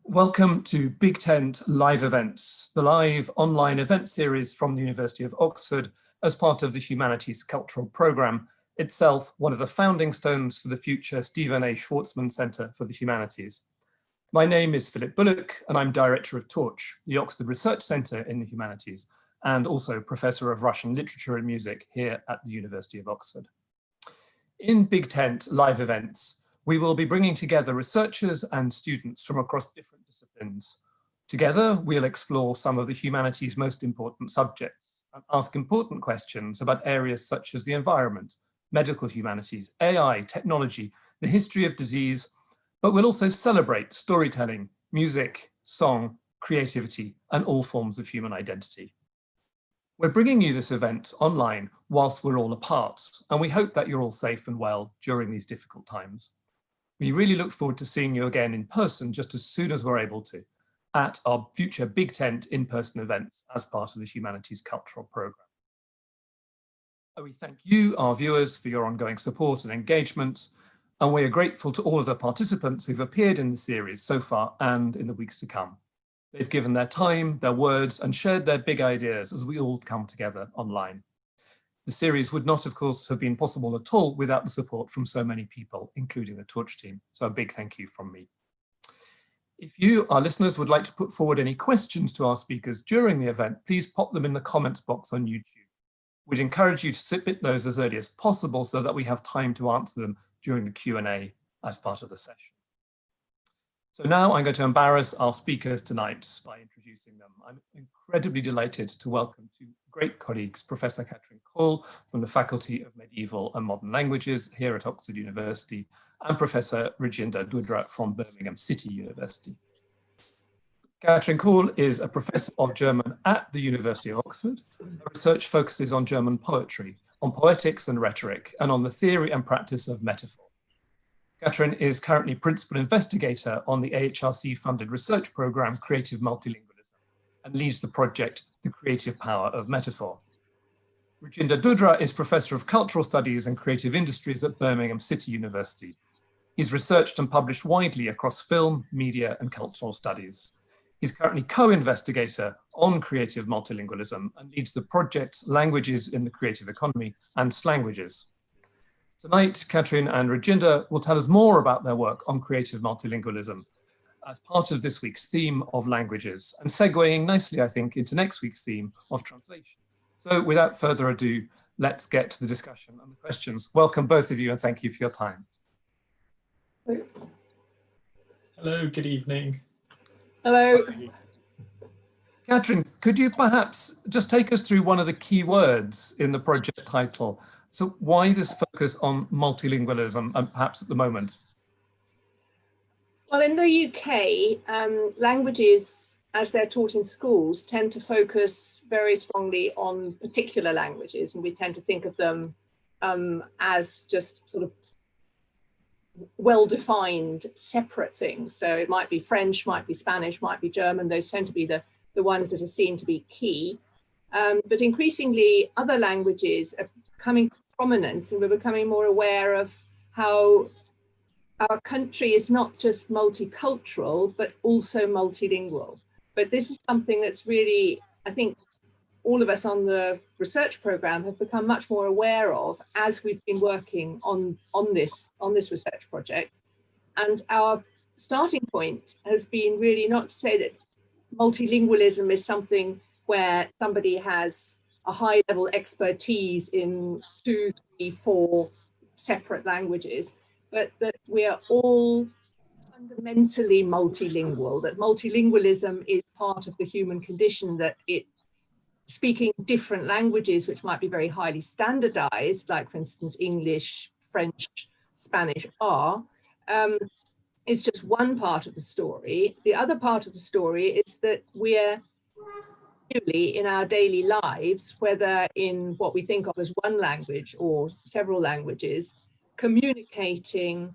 Welcome to Big Tent Live Events, the live online event series from the University of Oxford as part of the Humanities Cultural Programme, itself one of the founding stones for the future Stephen A. Schwarzman Centre for the Humanities. My name is Philip Bullock and I'm Director of Torch, the Oxford Research Centre in the Humanities, and also Professor of Russian Literature and Music here at the University of Oxford. In Big Tent Live Events, we will be bringing together researchers and students from across different disciplines. Together, we'll explore some of the humanities' most important subjects and ask important questions about areas such as the environment, medical humanities, AI, technology, the history of disease, but we'll also celebrate storytelling, music, song, creativity, and all forms of human identity. We're bringing you this event online whilst we're all apart, and we hope that you're all safe and well during these difficult times. We really look forward to seeing you again in person just as soon as we're able to at our future Big Tent in-person events as part of the Humanities Cultural Programme. We thank you, our viewers, for your ongoing support and engagement, and we are grateful to all of the participants who've appeared in the series so far and in the weeks to come. They've given their time, their words, and shared their big ideas as we all come together online. The series would not, of course, have been possible at all without the support from so many people, including the Torch team. So a big thank you from me. If you, our listeners, would like to put forward any questions to our speakers during the event, please pop them in the comments box on YouTube. We'd encourage you to submit those as early as possible so that we have time to answer them during the Q&A as part of the session. So now I'm going to embarrass our speakers tonight by introducing them. I'm incredibly delighted to welcome two great colleagues, Professor Katrin Kohl from the Faculty of Medieval and Modern Languages here at Oxford University, and Professor Rajinder Dudrah from Birmingham City University. Katrin Kohl is a professor of German at the University of Oxford. Her research focuses on German poetry, on poetics and rhetoric, and on the theory and practice of metaphor. Katrin is currently Principal Investigator on the AHRC-funded research programme Creative Multilingualism and leads the project The Creative Power of Metaphor. Rajinder Dudrah is Professor of Cultural Studies and Creative Industries at Birmingham City University. He's researched and published widely across film, media and cultural studies. He's currently co-investigator on creative multilingualism and leads the projects Languages in the Creative Economy and Slangwages. Tonight, Katrin and Rajinder will tell us more about their work on creative multilingualism as part of this week's theme of languages and segueing nicely, I think, into next week's theme of translation. So without further ado, let's get to the discussion and the questions. Welcome both of you and thank you for your time. Hello, good evening. Hello. Katrin, could you perhaps just take us through one of the key words in the project title? So why this focus on multilingualism, and perhaps at the moment? Well, in the UK, languages, as they're taught in schools, tend to focus very strongly on particular languages, and we tend to think of them as just sort of well-defined, separate things. So it might be French, might be Spanish, might be German. Those tend to be the ones that are seen to be key. But increasingly, other languages are coming to prominence, and we're becoming more aware of how our country is not just multicultural, but also multilingual. But this is something that's really, I think, all of us on the research programme have become much more aware of as we've been working on this research project. And our starting point has been really not to say that multilingualism is something where somebody has a high level expertise in 2, 3, 4 separate languages, but that we are all fundamentally multilingual, that multilingualism is part of the human condition, that speaking different languages, which might be very highly standardized, like for instance, English, French, Spanish is just one part of the story. The other part of the story is that we're in our daily lives, whether in what we think of as one language or several languages, communicating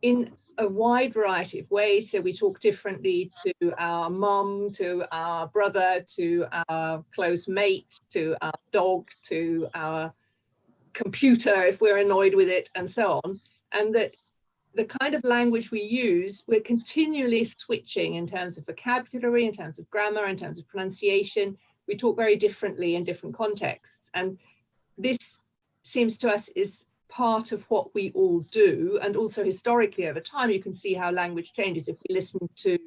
in a wide variety of ways. So we talk differently to our mum, to our brother, to our close mate, to our dog, to our computer if we're annoyed with it, and so on. And that the kind of language we use, we're continually switching in terms of vocabulary, in terms of grammar, in terms of pronunciation. We talk very differently in different contexts. And this seems to us is part of what we all do. And also historically over time, you can see how language changes. If we listen to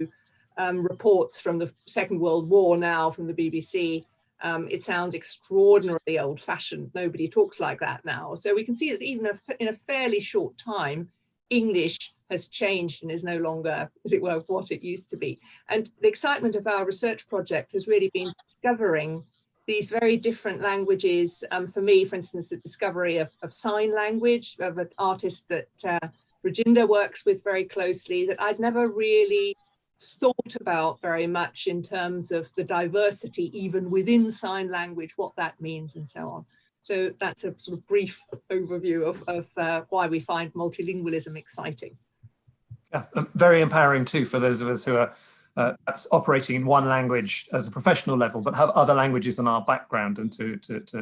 reports from the Second World War now from the BBC, it sounds extraordinarily old-fashioned. Nobody talks like that now. So we can see that even in a fairly short time, English has changed and is no longer, as it were, what it used to be. And the excitement of our research project has really been discovering these very different languages. For me, for instance, the discovery of sign language, of an artist that Rajinder works with very closely, that I'd never really thought about very much in terms of the diversity even within sign language, what that means and so on. So that's a sort of brief overview of why we find multilingualism exciting. Yeah, very empowering too for those of us who are operating in one language as a professional level, but have other languages in our background, and to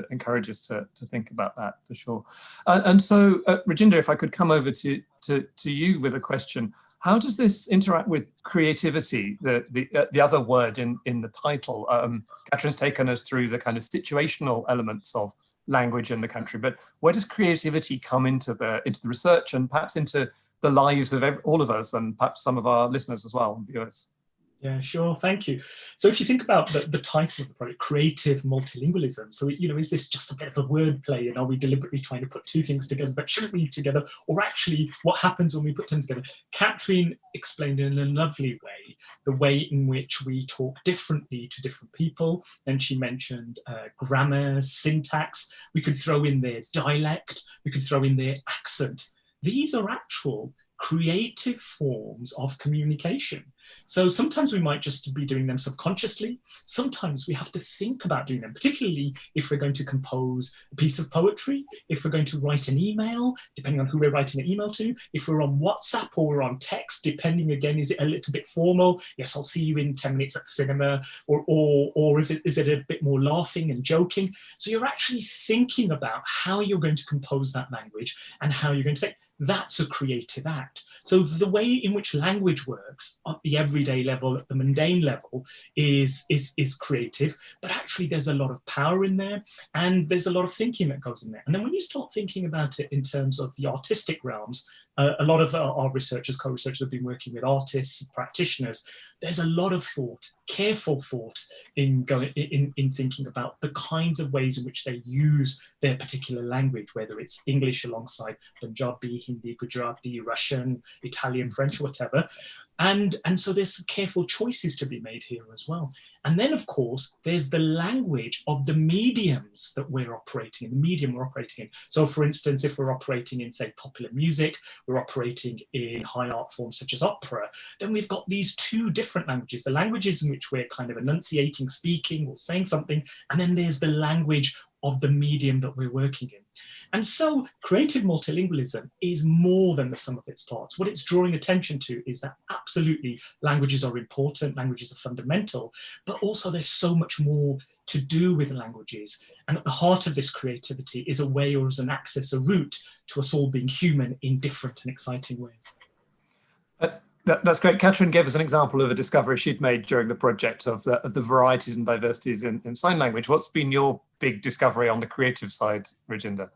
encourage us to think about that for sure. And so, Rajinder, if I could come over to you with a question. How does this interact with creativity, the other word in the title? Katrin's taken us through the kind of situational elements of language in the country, but where does creativity come into the research and perhaps into the lives of all of us, and perhaps some of our listeners as well, and viewers? Yeah, sure. Thank you. So if you think about the title of the project, Creative Multilingualism, so, is this just a bit of a wordplay, and are we deliberately trying to put two things together, but shouldn't we together? Or actually, what happens when we put them together? Katrin explained in a lovely way the way in which we talk differently to different people. And she mentioned grammar, syntax. We could throw in their dialect. We could throw in their accent. These are actual creative forms of communication. So sometimes we might just be doing them subconsciously. Sometimes we have to think about doing them, particularly if we're going to compose a piece of poetry, if we're going to write an email, depending on who we're writing an email to, if we're on WhatsApp or we're on text, depending again, is it a little bit formal? Yes, I'll see you in 10 minutes at the cinema, or is it a bit more laughing and joking? So you're actually thinking about how you're going to compose that language and how you're going to say, that's a creative act. So the way in which language works at the everyday level, at the mundane level, is creative, but actually there's a lot of power in there, and there's a lot of thinking that goes in there. And then when you start thinking about it in terms of the artistic realms, a lot of our researchers, co-researchers have been working with artists, practitioners. There's a lot of thought, careful thought in thinking about the kinds of ways in which they use their particular language, whether it's English alongside Punjabi, Hindi, Gujarati, Russian, Italian, French, whatever. And so there's some careful choices to be made here as well. And then, of course, there's the language of the mediums that we're operating in, the medium we're operating in. So, for instance, if we're operating in, say, popular music, we're operating in high art forms such as opera, then we've got these two different languages, the languages in which we're kind of enunciating, speaking, or saying something, and then there's the language of the medium that we're working in. And so creative multilingualism is more than the sum of its parts. What it's drawing attention to is that absolutely languages are important, languages are fundamental, but also there's so much more to do with languages. And at the heart of this creativity is a way, or as an access, a route to us all being human in different and exciting ways. That's great. Katrin gave us an example of a discovery she'd made during the project of the varieties and diversities in sign language. What's been your big discovery on the creative side, Rajinder?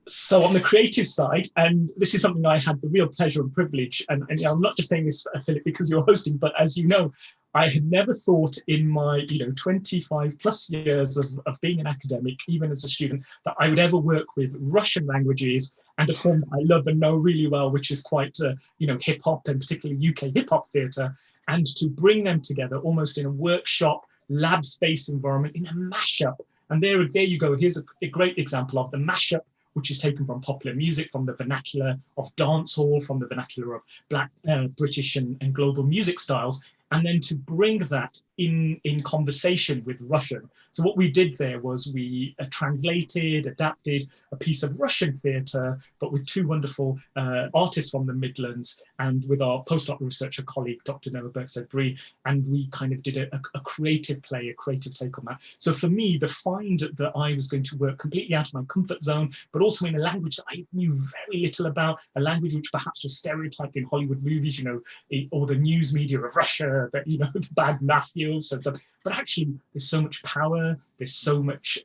So on the creative side, and this is something I had the real pleasure and privilege, and I'm not just saying this, Philip, because you're hosting, but as you know, I had never thought in my 25 plus years of being an academic, even as a student, that I would ever work with Russian languages and a form that I love and know really well, which is quite hip hop, and particularly UK hip hop theatre, and to bring them together almost in a workshop, lab space environment, in a mashup. And there you go. Here's a great example of the mashup, which is taken from popular music, from the vernacular of dancehall, from the vernacular of Black, British and global music styles, and then to bring that in conversation with Russian. So what we did there was we adapted a piece of Russian theatre, but with two wonderful artists from the Midlands, and with our postdoc researcher colleague, Dr. Noah Berkshire-Bree, and we kind of did a creative play, a creative take on that. So for me, the find that I was going to work completely out of my comfort zone, but also in a language that I knew very little about, a language which perhaps was stereotyped in Hollywood movies, you know, or the news media of Russia, that, you know, the bad mafias and stuff. But actually, there's so much power, there's so much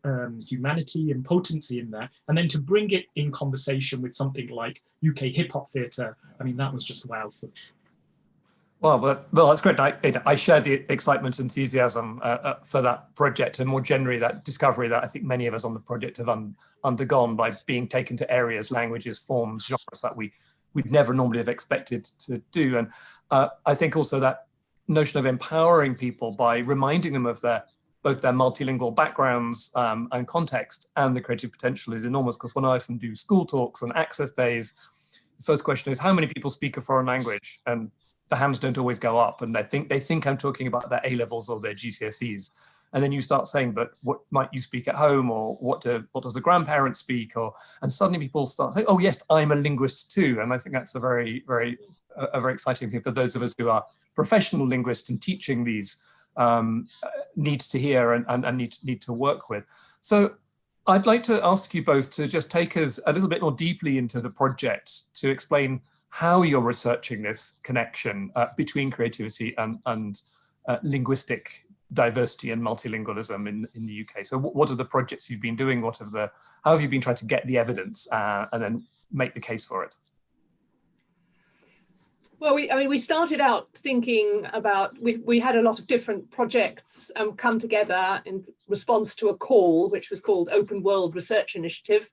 humanity and potency in there. And then to bring it in conversation with something like UK hip-hop theatre, I mean, that was just wow for me. Well, that's great. I share the excitement and enthusiasm for that project, and more generally that discovery that I think many of us on the project have undergone by being taken to areas, languages, forms, genres that we'd never normally have expected to do. And I think also that notion of empowering people by reminding them of both their multilingual backgrounds and context and the creative potential is enormous, because when I often do school talks and access days, the first question is, how many people speak a foreign language? And the hands don't always go up, and they think I'm talking about their A-levels or their GCSEs. And then you start saying, but what might you speak at home, or what does a grandparent speak? And suddenly people start saying, oh yes, I'm a linguist too. And I think that's a very exciting thing for those of us who are professional linguists and teaching these need to hear and need to work with. So I'd like to ask you both to just take us a little bit more deeply into the project to explain how you're researching this connection between creativity and linguistic diversity and multilingualism in the UK. So what are the projects you've been doing? How have you been trying to get the evidence and then make the case for it? Well, we started out thinking about, we had a lot of different projects come together in response to a call, which was called Open World Research Initiative.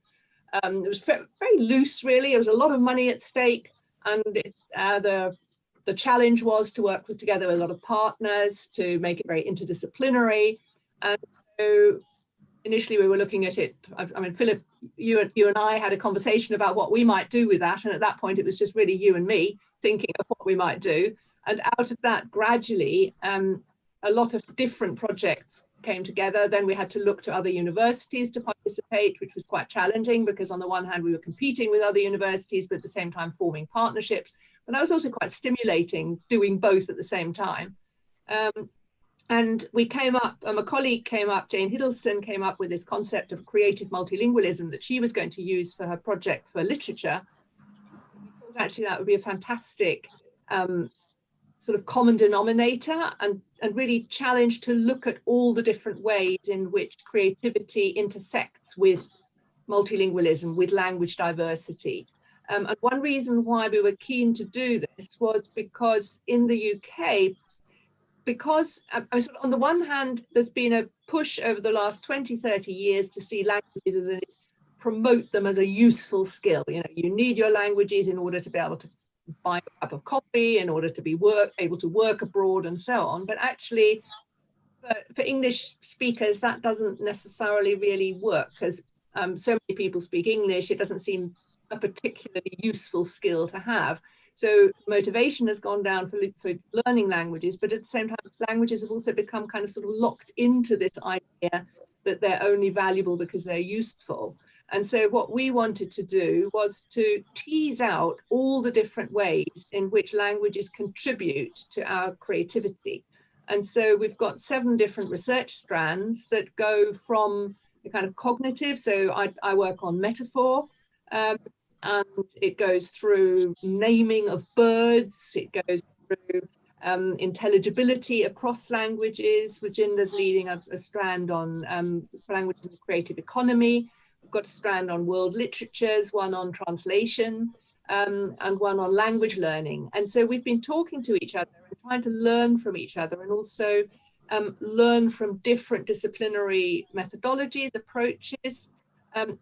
It was very loose, really. There was a lot of money at stake, and the challenge was to work together with a lot of partners to make it very interdisciplinary. And so initially we were looking at it, I mean, Philip, you and I had a conversation about what we might do with that. And at that point, it was just really you and me thinking of what we might do. And out of that, gradually, a lot of different projects came together. Then we had to look to other universities to participate, which was quite challenging, because on the one hand, we were competing with other universities, but at the same time forming partnerships. But that was also quite stimulating, doing both at the same time. And we came up, a colleague came up, Jane Hiddleston came up with this concept of creative multilingualism that she was going to use for her project for literature. We thought actually that would be a fantastic sort of common denominator, and really challenge to look at all the different ways in which creativity intersects with multilingualism, with language diversity. And one reason why we were keen to do this was because in the UK, on the one hand, there's been a push over the last 20, 30 years to see languages promote them as a useful skill. You know, you need your languages in order to be able to buy a cup of coffee, in order to be able to work abroad and so on. But actually, for English speakers, that doesn't necessarily really work, because so many people speak English, it doesn't seem a particularly useful skill to have. So motivation has gone down for learning languages, but at the same time, languages have also become kind of sort of locked into this idea that they're only valuable because they're useful. And so what we wanted to do was to tease out all the different ways in which languages contribute to our creativity. And so we've got 7 different research strands that go from the kind of cognitive. So I work on metaphor, and it goes through naming of birds. It goes through intelligibility across languages. Rajinder's leading a strand on languages and the creative economy. We've got a strand on world literatures, one on translation, and one on language learning. And so we've been talking to each other and trying to learn from each other, and also learn from different disciplinary methodologies, approaches,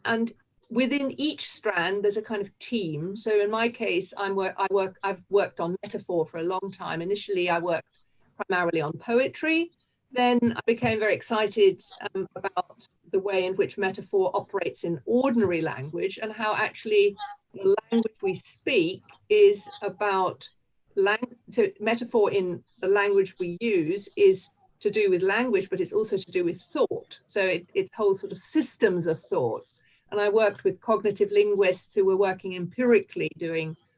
and within each strand, there's a kind of team. So in my case, I've worked on metaphor for a long time. Initially, I worked primarily on poetry. Then I became very excited about the way in which metaphor operates in ordinary language, and how actually the language we speak is about metaphor in the language we use is to do with language, but it's also to do with thought. So it's whole sort of systems of thought. And I worked with cognitive linguists who were working empirically,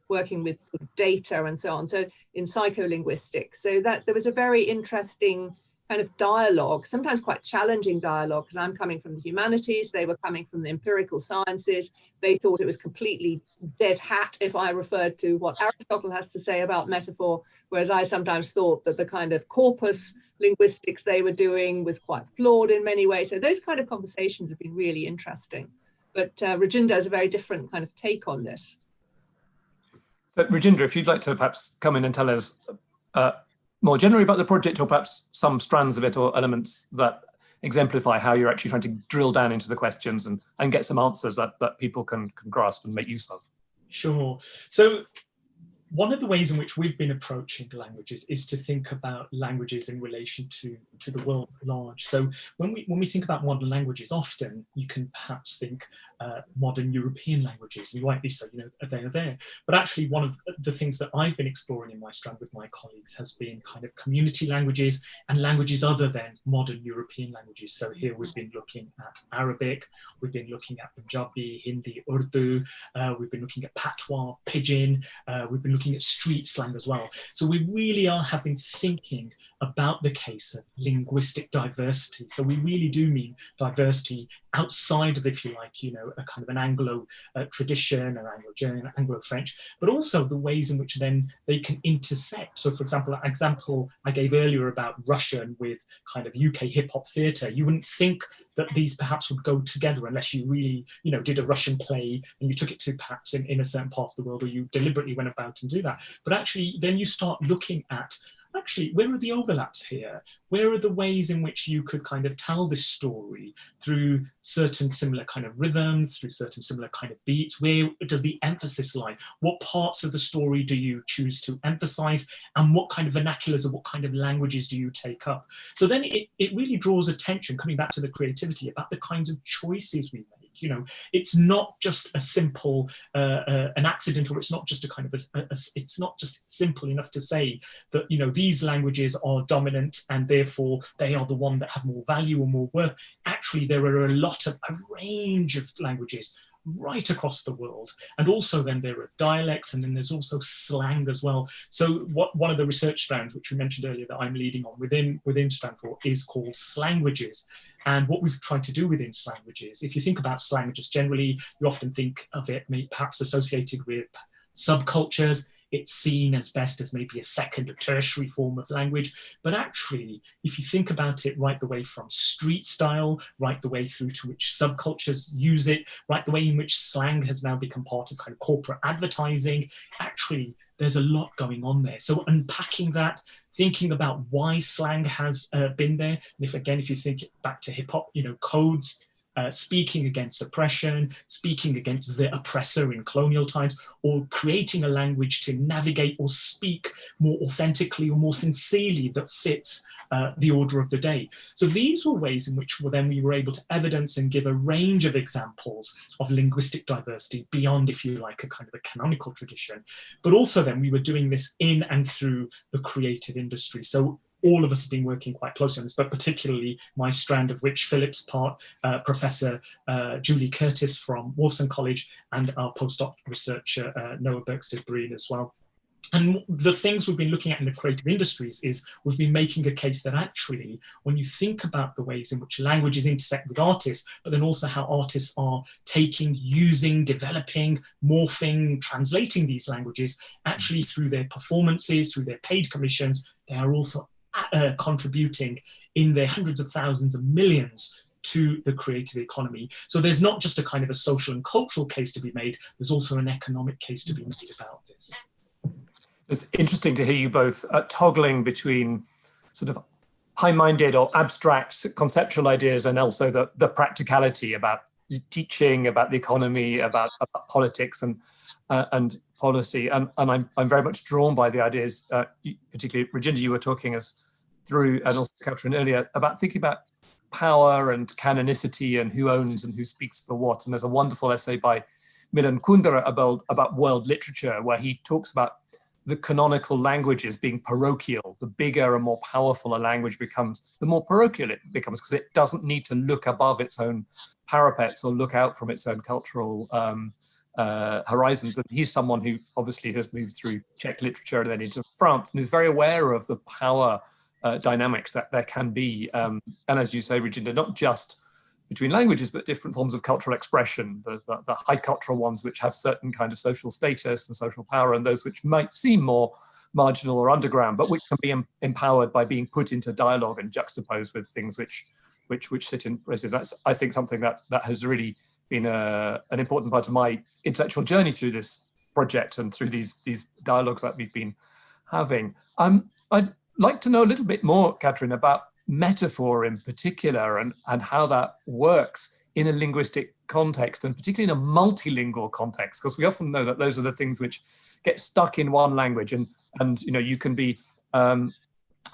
working with sort of data and so on. So in psycholinguistics, so that there was a very interesting kind of dialogue, sometimes quite challenging dialogue, because I'm coming from the humanities, they were coming from the empirical sciences. They thought it was completely dead hat if I referred to what Aristotle has to say about metaphor, whereas I sometimes thought that the kind of corpus linguistics they were doing was quite flawed in many ways. So those kind of conversations have been really interesting. But Rajinder has a very different kind of take on this. So Rajinder, if you'd like to perhaps come in and tell us more generally about the project, or perhaps some strands of it or elements that exemplify how you're actually trying to drill down into the questions and get some answers that people can grasp and make use of. Sure. So one of the ways in which we've been approaching languages is to think about languages in relation to the world at large. So when we think about modern languages, often you can perhaps think modern European languages, and rightly so, they are there. But actually one of the things that I've been exploring in my strand with my colleagues has been kind of community languages and languages other than modern European languages. So here we've been looking at Arabic, we've been looking at Punjabi, Hindi, Urdu, we've been looking at Patois, Pidgin, we've been looking at street slang as well. So we really have been thinking about the case of linguistic diversity. So we really do mean diversity outside of, if you like, a kind of an Anglo tradition or Anglo-German, Anglo-French, but also the ways in which then they can intersect. So for example, an example I gave earlier about Russian with kind of UK hip-hop theatre, you wouldn't think that these perhaps would go together unless you really, did a Russian play and you took it to perhaps in a certain part of the world, or you deliberately went about and do that. But actually, then you start looking at, actually, where are the overlaps here? Where are the ways in which you could kind of tell this story through certain similar kind of rhythms, through certain similar kind of beats? Where does the emphasis lie? What parts of the story do you choose to emphasize? And what kind of vernaculars or what kind of languages do you take up? So then it really draws attention, coming back to the creativity, about the kinds of choices we make. It's not just a simple, an accident, or it's not just a kind of, it's not just simple enough to say that, these languages are dominant and therefore they are the one that have more value or more worth. Actually, there are a range of languages right across the world. And also then there are dialects, and then there's also slang as well. So one of the research strands, which we mentioned earlier, that I'm leading on within Strand 4 is called Slangwages. And what we've tried to do within Slangwages, if you think about slang just generally, you often think of it perhaps associated with subcultures. It's seen as best as maybe a second or tertiary form of language. But actually, if you think about it right the way from street style, right the way through to which subcultures use it, right the way in which slang has now become part of kind of corporate advertising, actually, there's a lot going on there. So unpacking that, thinking about why slang has been there. And if you think back to hip hop, codes, speaking against oppression, speaking against the oppressor in colonial times, or creating a language to navigate or speak more authentically or more sincerely that fits the order of the day. So these were ways in which we were able to evidence and give a range of examples of linguistic diversity beyond, if you like, a kind of a canonical tradition. But also then we were doing this in and through the creative industry. So all of us have been working quite closely on this, but particularly my strand, of which Philip's part, Professor Julie Curtis from Wolfson College, and our postdoc researcher, Noah Berkstead-Breen as well. And the things we've been looking at in the creative industries is we've been making a case that actually, when you think about the ways in which languages intersect with artists, but then also how artists are taking, using, developing, morphing, translating these languages, actually through their performances, through their paid commissions, they are also contributing in their hundreds of thousands of millions to the creative economy. So there's not just a kind of a social and cultural case to be made, there's also an economic case to be made about this. It's interesting to hear you both toggling between sort of high-minded or abstract conceptual ideas and also the practicality about teaching, about the economy, about politics and policy. And I'm very much drawn by the ideas, particularly Rajinder, you were talking us through, and also Katrin earlier, about thinking about power and canonicity and who owns and who speaks for what. And there's a wonderful essay by Milan Kundera about world literature, where he talks about the canonical languages being parochial. The bigger and more powerful a language becomes, the more parochial it becomes, because it doesn't need to look above its own parapets or look out from its own cultural horizons. And he's someone who obviously has moved through Czech literature and then into France and is very aware of the power dynamics that there can be. And as you say, Rajinder, not just between languages, but different forms of cultural expression, the high cultural ones which have certain kind of social status and social power, and those which might seem more marginal or underground, but which can be empowered by being put into dialogue and juxtaposed with things which sit in places. That's, I think, something that has really been an important part of my intellectual journey through this project and through these dialogues that we've been having. I'd like to know a little bit more, Katrin, about metaphor in particular and how that works in a linguistic context, and particularly in a multilingual context, because we often know that those are the things which get stuck in one language, and you know, you can be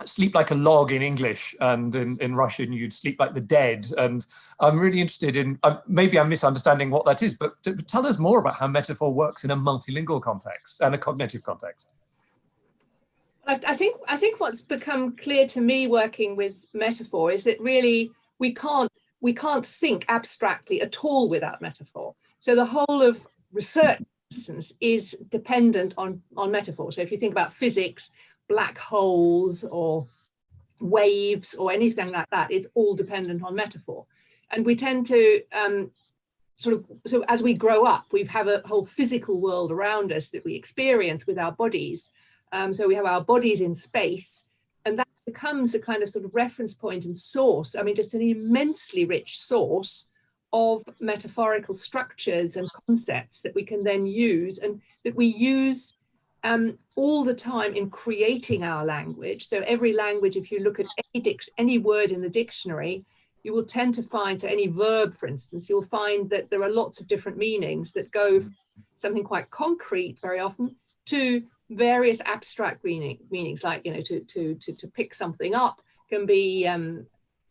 sleep like a log in English, and in Russian you'd sleep like the dead. And I'm really interested in, maybe I'm misunderstanding what that is, but tell us more about how metaphor works in a multilingual context and a cognitive context. I think what's become clear to me working with metaphor is that really we can't think abstractly at all without metaphor. So the whole of research, for instance, is dependent on metaphor. So if you think about physics, black holes or waves or anything like that, it's all dependent on metaphor. And we tend to so as we grow up, we have a whole physical world around us that we experience with our bodies. So we have our bodies in space, and that becomes a kind of sort of reference point and source. I mean, just an immensely rich source of metaphorical structures and concepts that we can then use, and that we use all the time in creating our language. So every language, if you look at any word in the dictionary, you will tend to find, so any verb, for instance, you'll find that there are lots of different meanings that go from something quite concrete very often to various abstract meanings, like, you know, to pick something up can be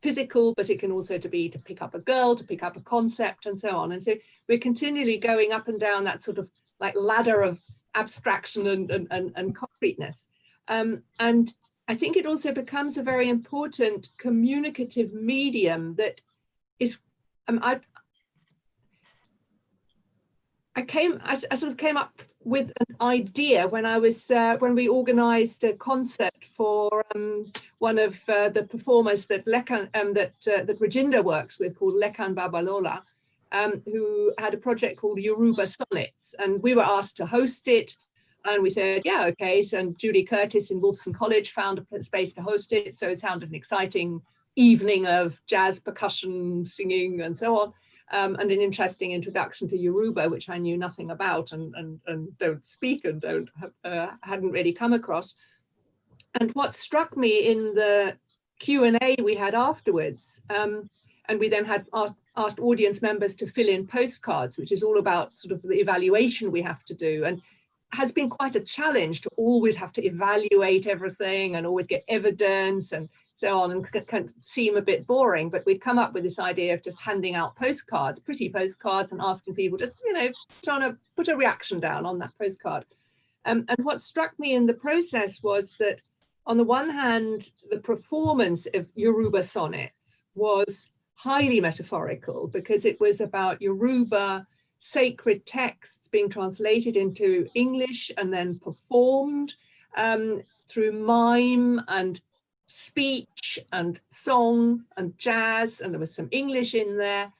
physical, but it can also to pick up a girl, to pick up a concept, and so on. And so we're continually going up and down that sort of like ladder of abstraction and concreteness. And I think it also becomes a very important communicative medium that is, I sort of came up with an idea when I was when we organised a concert for one of the performers that that Rajinder works with, called Lekan Babalola, who had a project called Yoruba Sonnets, and we were asked to host it, and we said, yeah, okay. So, and Julie Curtis in Wolfson College found a space to host it, so it sounded an exciting evening of jazz, percussion, singing, and so on. And an interesting introduction to Yoruba, which I knew nothing about and don't speak and hadn't really come across. And what struck me in the Q&A we had afterwards, and we then had asked audience members to fill in postcards, which is all about sort of the evaluation we have to do, and has been quite a challenge to always have to evaluate everything and always get evidence and so on, and can seem a bit boring. But we'd come up with this idea of just handing out postcards, pretty postcards, and asking people just, you know, trying to put a reaction down on that postcard. And what struck me in the process was that, on the one hand, the performance of Yoruba sonnets was highly metaphorical, because it was about Yoruba sacred texts being translated into English and then performed through mime and speech and song and jazz, and there was some English in there,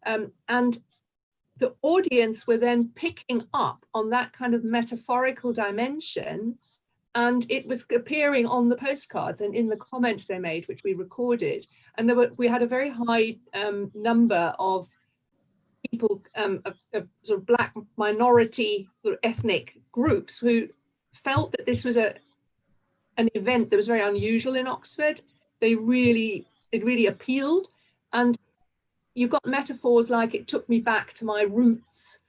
and the audience were then picking up on that kind of metaphorical dimension, and it was appearing on the postcards and in the comments they made, which we recorded. And we had a very high number of people of sort of Black minority sort of ethnic groups who felt that this was an event that was very unusual in Oxford. It really appealed, and you got metaphors like "it took me back to my roots."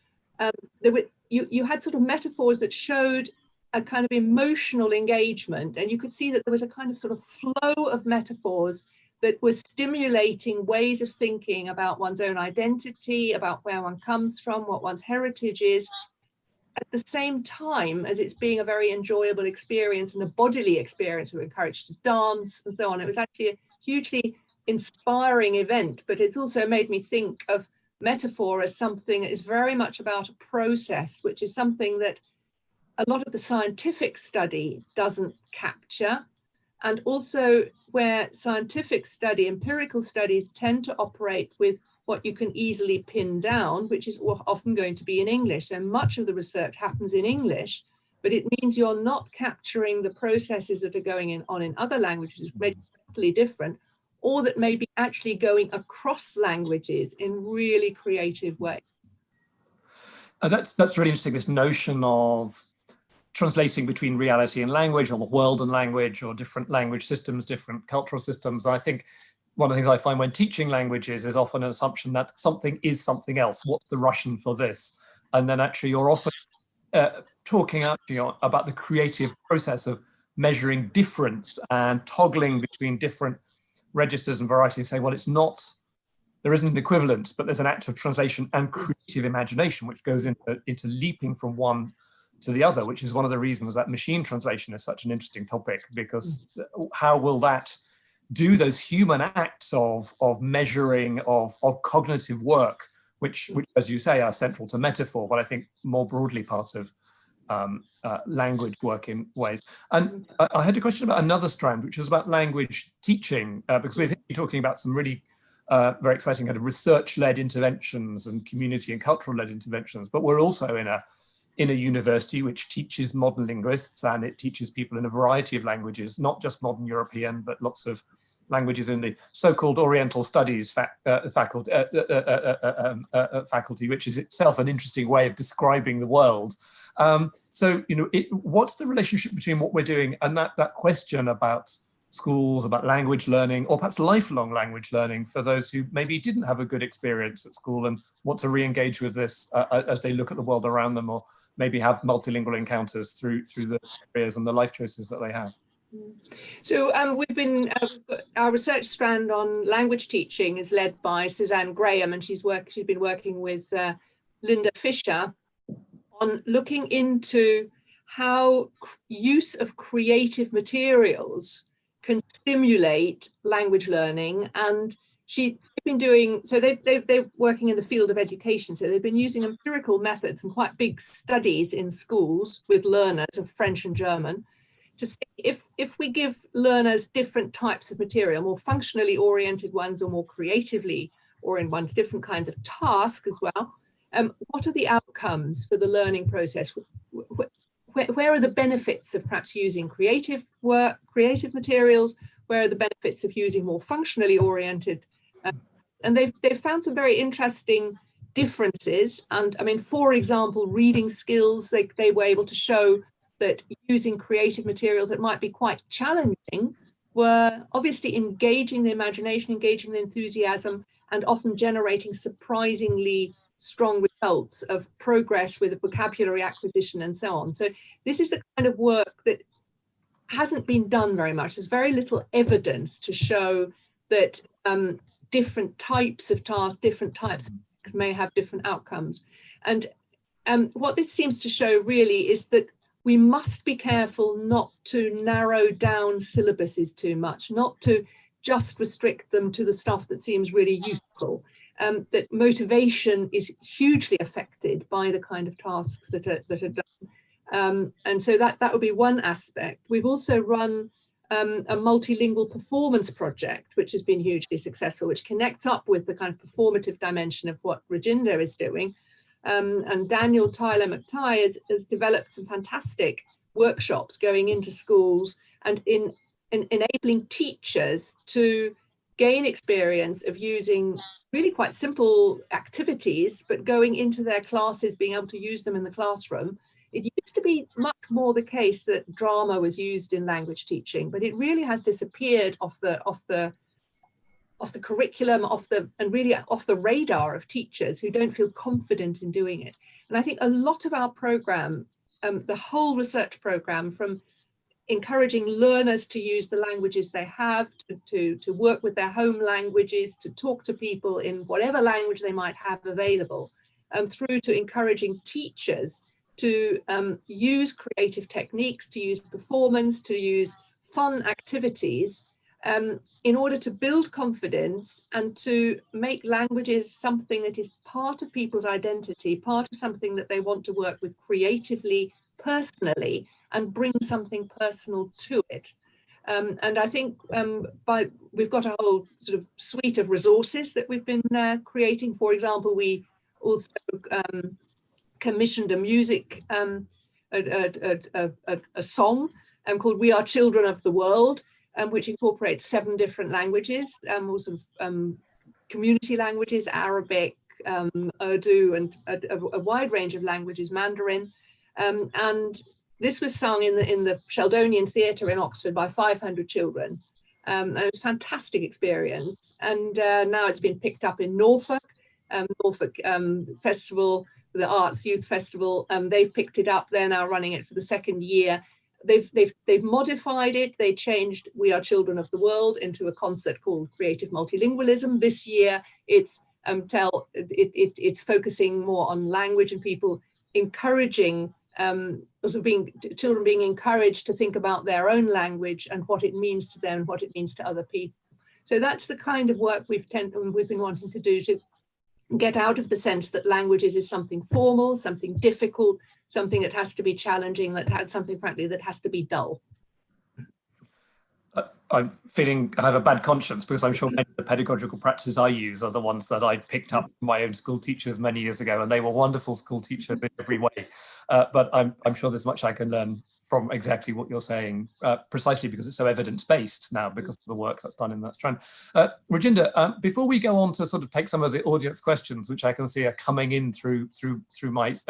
You had sort of metaphors that showed a kind of emotional engagement, and you could see that there was a kind of sort of flow of metaphors that was stimulating ways of thinking about one's own identity, about where one comes from, what one's heritage is. at the same time as it's being a very enjoyable experience and a bodily experience, we were encouraged to dance and so on. It was actually a hugely inspiring event, but it's also made me think of metaphor as something that is very much about a process, which is something that a lot of the scientific study doesn't capture, and also where scientific study, empirical studies tend to operate with what you can easily pin down, which is often going to be in English. So much of the research happens in English, but it means you're not capturing the processes that are going on in other languages, which may be totally different, or that may be actually going across languages in really creative ways. That's really interesting, this notion of translating between reality and language, or the world and language, or different language systems, different cultural systems. I think one of the things I find when teaching languages is often an assumption that something is something else. What's the Russian for this? And then actually you're often talking actually about the creative process of measuring difference and toggling between different registers and varieties, saying, well, it's not, there isn't an equivalence, but there's an act of translation and creative imagination, which goes into leaping from one to the other, which is one of the reasons that machine translation is such an interesting topic, because how will that do those human acts of measuring, of cognitive work, which, as you say, are central to metaphor, but I think more broadly part of language work in ways. And I had a question about another strand, which was about language teaching, because we've been talking about some really very exciting kind of research-led interventions and community and cultural-led interventions, but we're also in a university which teaches modern linguists, and it teaches people in a variety of languages, not just modern European, but lots of languages in the so-called Oriental Studies faculty, which is itself an interesting way of describing the world. So, you know, what's the relationship between what we're doing and that question about schools, about language learning, or perhaps lifelong language learning for those who maybe didn't have a good experience at school and want to re-engage with this as they look at the world around them, or maybe have multilingual encounters through the careers and the life choices that they have? So we've been, our research strand on language teaching is led by Suzanne Graham, and she's been working with Linda Fisher on looking into how use of creative materials can stimulate language learning. And she's been doing, so they're working in the field of education, so they've been using empirical methods and quite big studies in schools with learners of French and German to see if we give learners different types of material, more functionally oriented ones or more creatively oriented ones, different kinds of tasks as well, what are the outcomes for the learning process? Where are the benefits of perhaps using creative work, creative materials? Where are the benefits of using more functionally oriented? And they've found some very interesting differences. And I mean, for example, reading skills, they were able to show that using creative materials that might be quite challenging were obviously engaging the imagination, engaging the enthusiasm, and often generating surprisingly strong results of progress with vocabulary acquisition and so on. So this is the kind of work that hasn't been done very much. There's very little evidence to show that different types of tasks, different types of tasks may have different outcomes. And what this seems to show really is that we must be careful not to narrow down syllabuses too much, not to just restrict them to the stuff that seems really useful. That motivation is hugely affected by the kind of tasks that are done. And so that would be one aspect. We've also run a multilingual performance project, which has been hugely successful, which connects up with the kind of performative dimension of what Rajinder is doing. And Daniel Tyler McTighe has developed some fantastic workshops going into schools and in enabling teachers to gain experience of using really quite simple activities, but going into their classes, being able to use them in the classroom. It used to be much more the case that drama was used in language teaching, but it really has disappeared off the curriculum, and really off the radar of teachers who don't feel confident in doing it. And I think a lot of our program, the whole research program, from encouraging learners to use the languages they have, to work with their home languages, to talk to people in whatever language they might have available, through to encouraging teachers to use creative techniques, to use performance, to use fun activities in order to build confidence and to make languages something that is part of people's identity, part of something that they want to work with creatively, personally, and bring something personal to it. And I think we've got a whole sort of suite of resources that we've been creating. For example, we also commissioned a music, a song called "We Are Children of the World," which incorporates 7 different languages, also community languages, Arabic, Urdu, and a wide range of languages, Mandarin. And this was sung in the Sheldonian Theatre in Oxford by 500 children. And it was a fantastic experience. And now it's been picked up in Norfolk Festival, the Arts Youth Festival. They've picked it up. They're now running it for the 2nd year. They've modified it. They changed "We Are Children of the World" into a concert called Creative Multilingualism. This year, it's focusing more on language and people encouraging, children being encouraged to think about their own language and what it means to them, what it means to other people. So that's the kind of work we've been wanting to do, to get out of the sense that languages is something formal, something difficult, something that has to be challenging, something, frankly, that has to be dull. I'm feeling I have a bad conscience because I'm sure many of the pedagogical practices I use are the ones that I picked up from my own school teachers many years ago, and they were wonderful school teachers in every way. But I'm sure there's much I can learn from exactly what you're saying, precisely because it's so evidence-based now because of the work that's done in that strand. Rajinder, before we go on to sort of take some of the audience questions, which I can see are coming in through my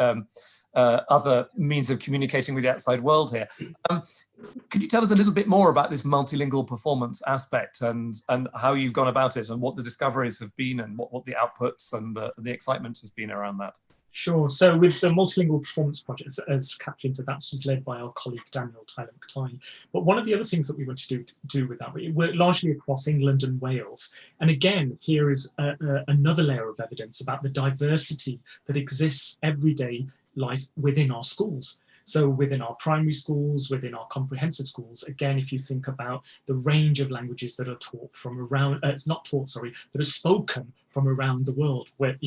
other means of communicating with the outside world here. Could you tell us a little bit more about this multilingual performance aspect and how you've gone about it and what the discoveries have been and what the outputs and the excitement has been around that? Sure. So with the Multilingual Performance project, as Katrin said, that was led by our colleague Daniel Tyler-McTighe. But one of the other things that we want to do with that, we work largely across England and Wales. And again, here is another layer of evidence about the diversity that exists everyday life within our schools. So within our primary schools, within our comprehensive schools, again, if you think about the range of languages that are taught from around, that are spoken from around the world, where,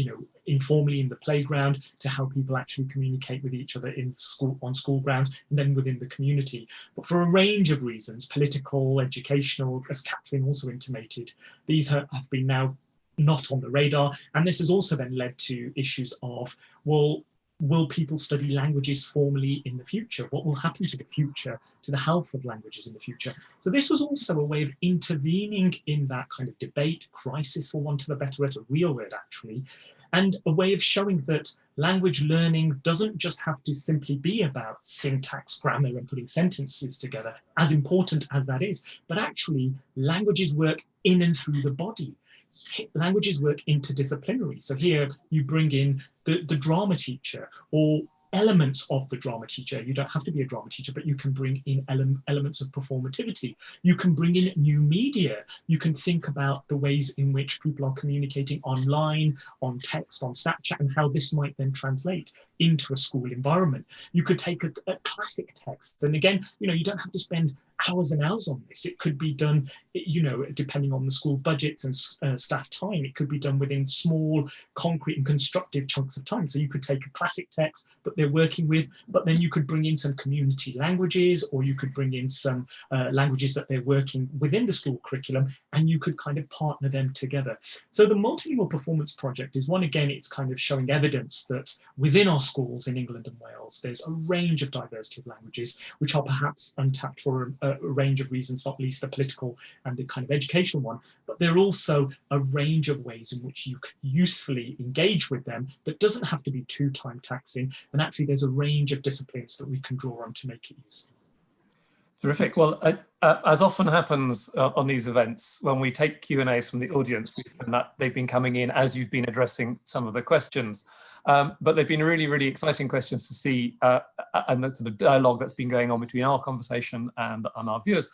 informally in the playground, to how people actually communicate with each other in school, on school grounds, and then within the community. But for a range of reasons, political, educational, as Katrin also intimated, these have been now not on the radar. And this has also then led to issues of, well, will people study languages formally in the future? What will happen to the future, to the health of languages in the future? So this was also a way of intervening in that kind of debate, crisis for want of a better word, a real word actually, and a way of showing that language learning doesn't just have to simply be about syntax, grammar, and putting sentences together, as important as that is, but actually languages work in and through the body. Languages work interdisciplinary. So here you bring in the drama teacher or elements of the drama teacher. You don't have to be a drama teacher, but you can bring in elements of performativity. You can bring in new media. You can think about the ways in which people are communicating online, on text, on Snapchat, and how this might then translate into a school environment. You could take a classic text. And again, you don't have to spend hours and hours on this. It could be done, depending on the school budgets and staff time, it could be done within small, concrete and constructive chunks of time. So you could take a classic text that they're working with, but then you could bring in some community languages, or you could bring in some languages that they're working within the school curriculum, and you could kind of partner them together. So the Multilingual Performance project is one, again, it's kind of showing evidence that within our schools in England and Wales, there's a range of diversity of languages, which are perhaps untapped for a range of reasons, not least the political and the kind of educational one, but there are also a range of ways in which you can usefully engage with them that doesn't have to be too time taxing. And actually there's a range of disciplines that we can draw on to make it useful. Terrific. Well, as often happens on these events, when we take Q&As from the audience, we find that they've been coming in as you've been addressing some of the questions. But they've been really, really exciting questions to see, and the sort of dialogue that's been going on between our conversation and our viewers.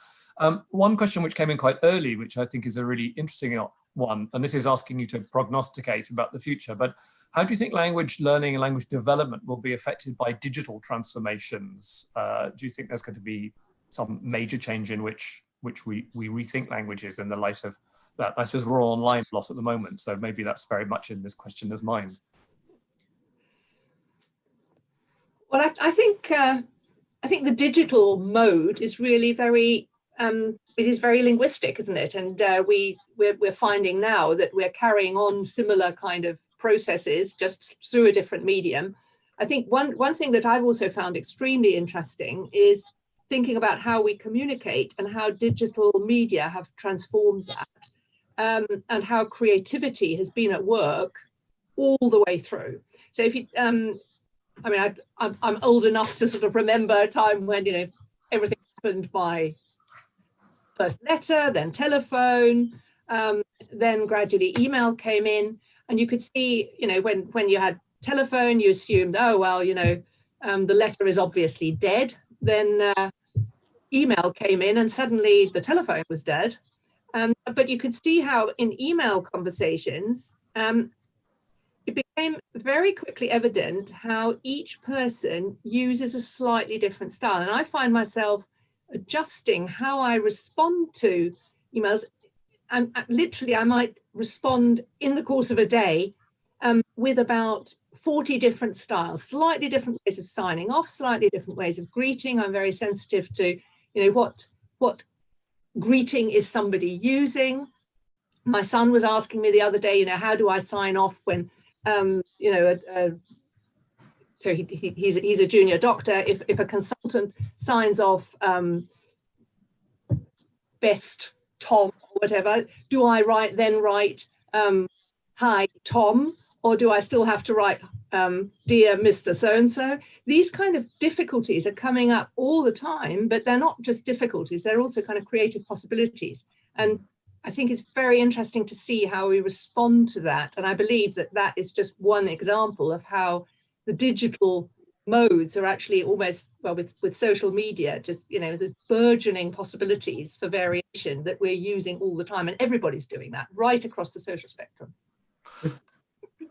One question which came in quite early, which I think is a really interesting one, and this is asking you to prognosticate about the future, but how do you think language learning and language development will be affected by digital transformations? Do you think there's going to be some major change in which we rethink languages in the light of that? I suppose we're all online a lot at the moment, so maybe that's very much in this questioner's mind. Well, I think the digital mode is really very it is very linguistic, isn't it? And we're finding now that we're carrying on similar kind of processes just through a different medium. I think one thing that I've also found extremely interesting is thinking about how we communicate and how digital media have transformed that, and how creativity has been at work all the way through. So if you, I mean, I'm old enough to sort of remember a time when, you know, everything happened by first letter, then telephone, then gradually email came in, and you could see, you know, when you had telephone, you assumed, oh, well, you know, the letter is obviously dead. Then email came in and suddenly the telephone was dead. But you could see how in email conversations, it became very quickly evident how each person uses a slightly different style. And I find myself adjusting how I respond to emails. And literally, I might respond in the course of a day with about 40 different styles, slightly different ways of signing off, slightly different ways of greeting. I'm very sensitive to, you know, what greeting is somebody using. My son was asking me the other day, you know, how do I sign off when, you know, so he's a junior doctor. If a consultant signs off best Tom or whatever, do I then write hi Tom, or do I still have to write dear Mr. So-and-so? These kind of difficulties are coming up all the time, but they're not just difficulties, they're also kind of creative possibilities. And I think it's very interesting to see how we respond to that. And I believe that that is just one example of how the digital modes are actually almost, well, with social media, just, you know, the burgeoning possibilities for variation that we're using all the time. And everybody's doing that right across the social spectrum.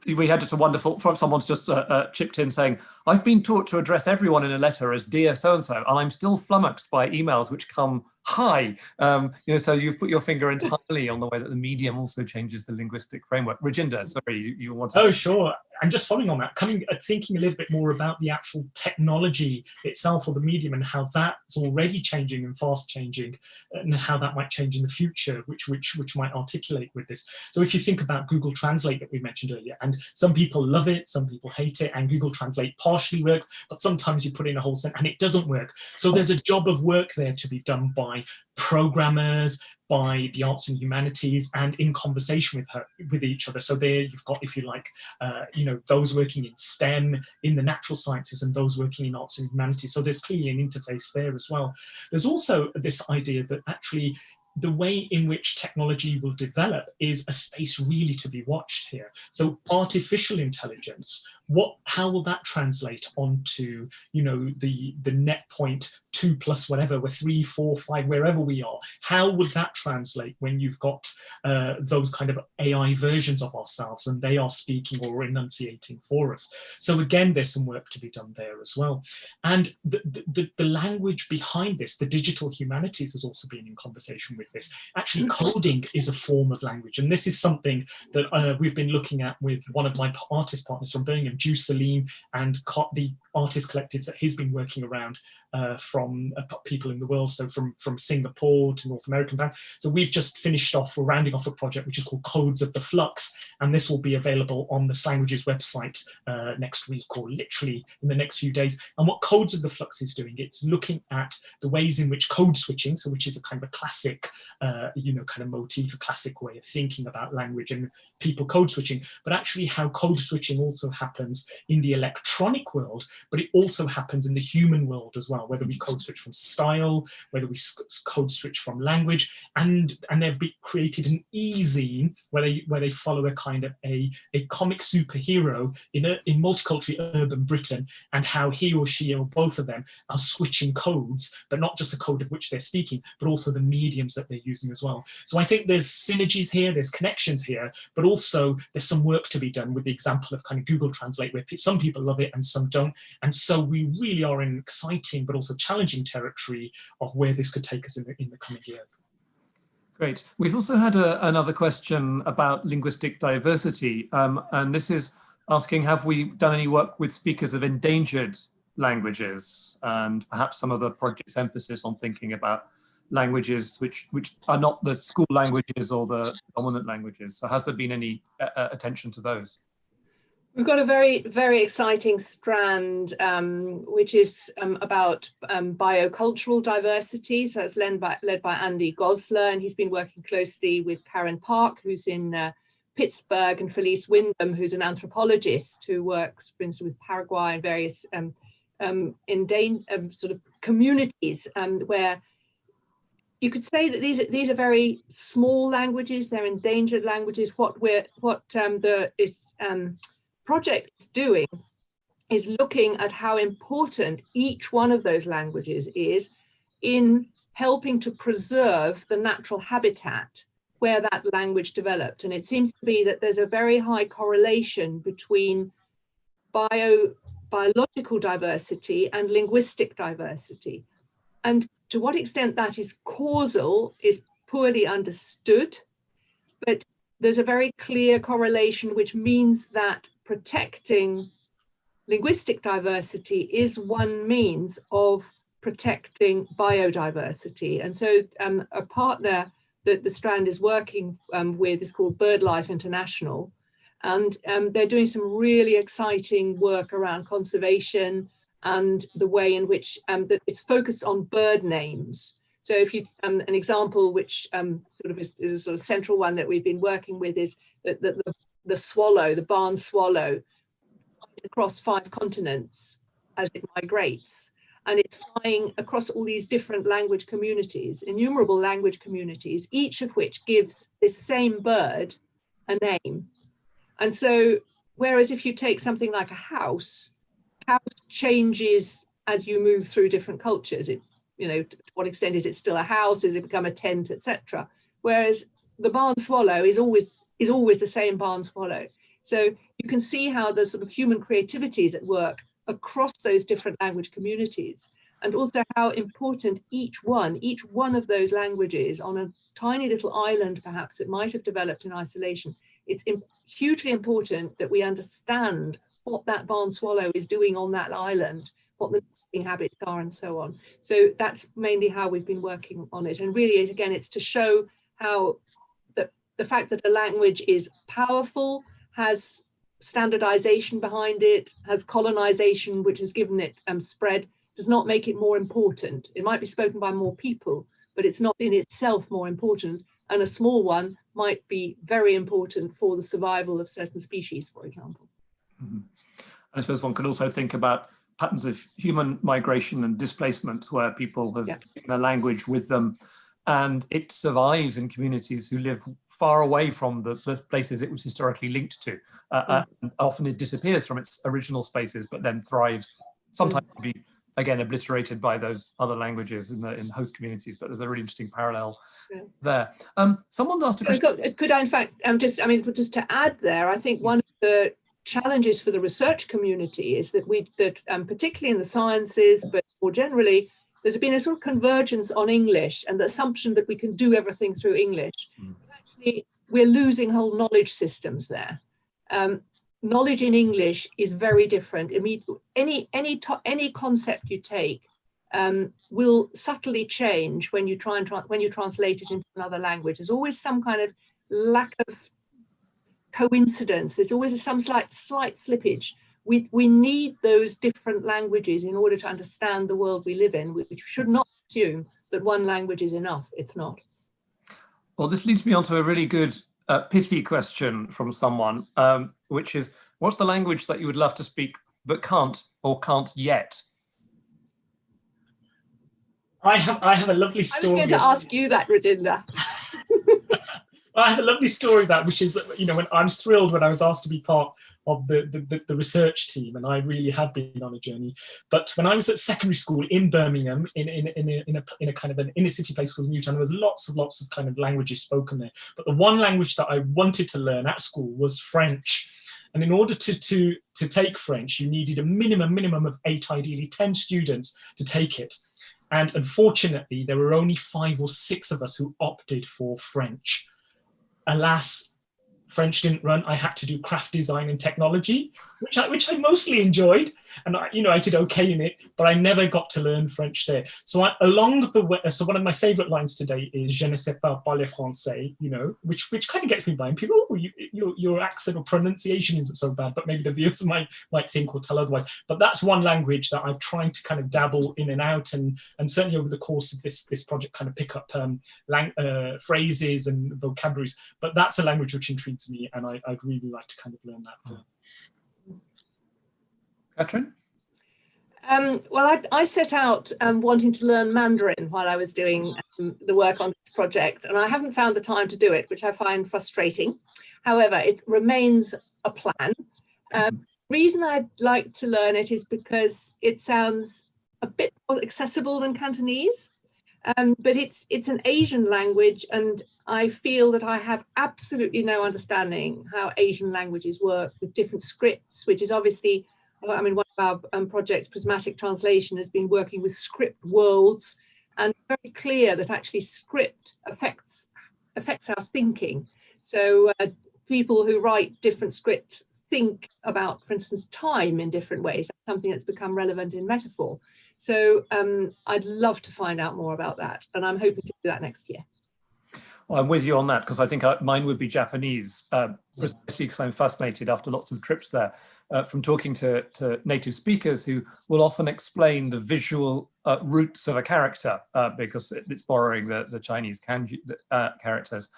We had just a wonderful, someone's just chipped in saying, I've been taught to address everyone in a letter as dear so-and-so, and I'm still flummoxed by emails which come hi. You know, so you've put your finger entirely on the way that the medium also changes the linguistic framework. Rajinder, sorry, you wanted to... sure. I'm just following on that, thinking a little bit more about the actual technology itself, or the medium, and how that's already changing and fast changing, and how that might change in the future, which might articulate with this. So if you think about Google Translate that we mentioned earlier, and some people love it, some people hate it, and Google Translate partially works, but sometimes you put in a whole sentence and it doesn't work. So there's a job of work there to be done by programmers, by the arts and humanities, and in conversation with each other. So there you've got, if you like, you know, those working in STEM, in the natural sciences, and those working in arts and humanities. So there's clearly an interface there as well. There's also this idea that actually the way in which technology will develop is a space really to be watched here. So artificial intelligence, how will that translate onto, you know, the net point 2 plus whatever, we're 3, 4, 5, wherever we are? How would that translate when you've got those kind of AI versions of ourselves and they are speaking or enunciating for us? So again, there's some work to be done there as well. And the language behind this, the digital humanities, has also been in conversation with this. Actually, coding is a form of language, and this is something that we've been looking at with one of my artist partners from Birmingham, Juice Salim, and the artist collective that he's been working around from people in the world, so from Singapore to North American band. So we've just finished off, we're rounding off a project which is called Codes of the Flux, and this will be available on the Slanguages website next week, or literally in the next few days. And what Codes of the Flux is doing, it's looking at the ways in which code switching, so which is a kind of a classic you know, kind of motif, a classic way of thinking about language and people code switching, but actually how code switching also happens in the electronic world, but it also happens in the human world as well, whether we code switch from style, whether we code switch from language, and they've created an e-zine where they follow a kind of a comic superhero in multicultural urban Britain, and how he or she or both of them are switching codes, but not just the code of which they're speaking, but also the mediums that they're using as well. So I think there's synergies here, there's connections here, but also there's some work to be done with the example of kind of Google Translate, where some people love it and some don't. And so we really are in exciting but also challenging territory of where this could take us in the coming years. Great. We've also had another question about linguistic diversity, and this is asking, have we done any work with speakers of endangered languages, and perhaps some of the project's emphasis on thinking about languages which are not the school languages or the dominant languages. So has there been any attention to those? We've got a very, very exciting strand, which is about biocultural diversity. So it's led by Andy Gosler, and he's been working closely with Karen Park, who's in Pittsburgh, and Felice Wyndham, who's an anthropologist who works, for instance, with Paraguay and various sort of communities, where you could say that these are very small languages. They're endangered languages. What the project is doing is looking at how important each one of those languages is in helping to preserve the natural habitat where that language developed. And it seems to be that there's a very high correlation between biological diversity and linguistic diversity. And to what extent that is causal is poorly understood, but there's a very clear correlation, which means that protecting linguistic diversity is one means of protecting biodiversity. And so a partner that the Strand is working with is called BirdLife International. And they're doing some really exciting work around conservation and the way in which that it's focused on bird names. So if you, an example which sort of is a sort of central one that we've been working with is that the swallow, the barn swallow, across 5 continents as it migrates. And it's flying across all these different language communities, innumerable language communities, each of which gives this same bird a name. And so, whereas if you take something like a house changes as you move through different cultures. It, you know, to what extent is it still a house? Does it become a tent, etc.? Whereas the barn swallow is always the same barn swallow. So you can see how the sort of human creativity is at work across those different language communities, and also how important each one of those languages on a tiny little island, perhaps, that might have developed in isolation. It's hugely important that we understand what that barn swallow is doing on that island, what the habits are, and so on. So that's mainly how we've been working on it. And really, again, it's to show how the fact that a language is powerful, has standardization behind it, has colonization, which has given it spread, does not make it more important. It might be spoken by more people, but it's not in itself more important. And a small one might be very important for the survival of certain species, for example. Mm-hmm. I suppose one could also think about patterns of human migration and displacement where people have taken a language with them and it survives in communities who live far away from the places it was historically linked to. And often it disappears from its original spaces, but then thrives, sometimes to be, again, obliterated by those other languages in host communities. But there's a really interesting parallel there. Someone asked a question. Could I, in fact, just to add there, I think one of the challenges for the research community is that particularly in the sciences, but more generally, there's been a sort of convergence on English and the assumption that we can do everything through English. Actually, we're losing whole knowledge systems there. Knowledge in English is very different. I mean, any concept you take will subtly change when you when you translate it into another language. There's always some kind of lack of coincidence. There's always some slight slippage. We need those different languages in order to understand the world we live in. We should not assume that one language is enough. It's not. Well, this leads me on to a really good pithy question from someone, which is, what's the language that you would love to speak but can't or can't yet? I have a lovely story. I was going to ask you that, Rajinder. I have a lovely story of that, which is, you know, when I was thrilled when I was asked to be part of the research team, and I really have been on a journey. But when I was at secondary school in Birmingham, in a kind of an inner city place called Newtown, there was lots of kind of languages spoken there. But the one language that I wanted to learn at school was French. And in order to take French, you needed a minimum of 8, ideally 10 students to take it. And unfortunately, there were only 5 or 6 of us who opted for French. Alas, French didn't run. I had to do craft design and technology, which I mostly enjoyed, and I did okay in it, but I never got to learn French there. So along the way, so one of my favorite lines today is "Je ne sais pas parler français," you know, which kind of gets me by. And people, oh, your accent or pronunciation isn't so bad, but maybe the viewers might think or tell otherwise. But that's one language that I've tried to kind of dabble in and out, and certainly over the course of this project, kind of pick up phrases and vocabularies. But that's a language which intrigues me, and I'd really like to kind of learn that. Katrin? Well, I set out wanting to learn Mandarin while I was doing the work on this project, and I haven't found the time to do it, which I find frustrating. However, it remains a plan. The reason I'd like to learn it is because it sounds a bit more accessible than Cantonese, but it's an Asian language, and I feel that I have absolutely no understanding how Asian languages work with different scripts, which is obviously, I mean, one of our projects, Prismatic Translation, has been working with script worlds, and very clear that actually script affects our thinking. So people who write different scripts think about, for instance, time in different ways. That's something that's become relevant in metaphor. So I'd love to find out more about that, and I'm hoping to do that next year. Well, I'm with you on that, because I think mine would be Japanese, precisely because I'm fascinated after lots of trips there from talking to native speakers who will often explain the visual roots of a character because it's borrowing the Chinese kanji characters.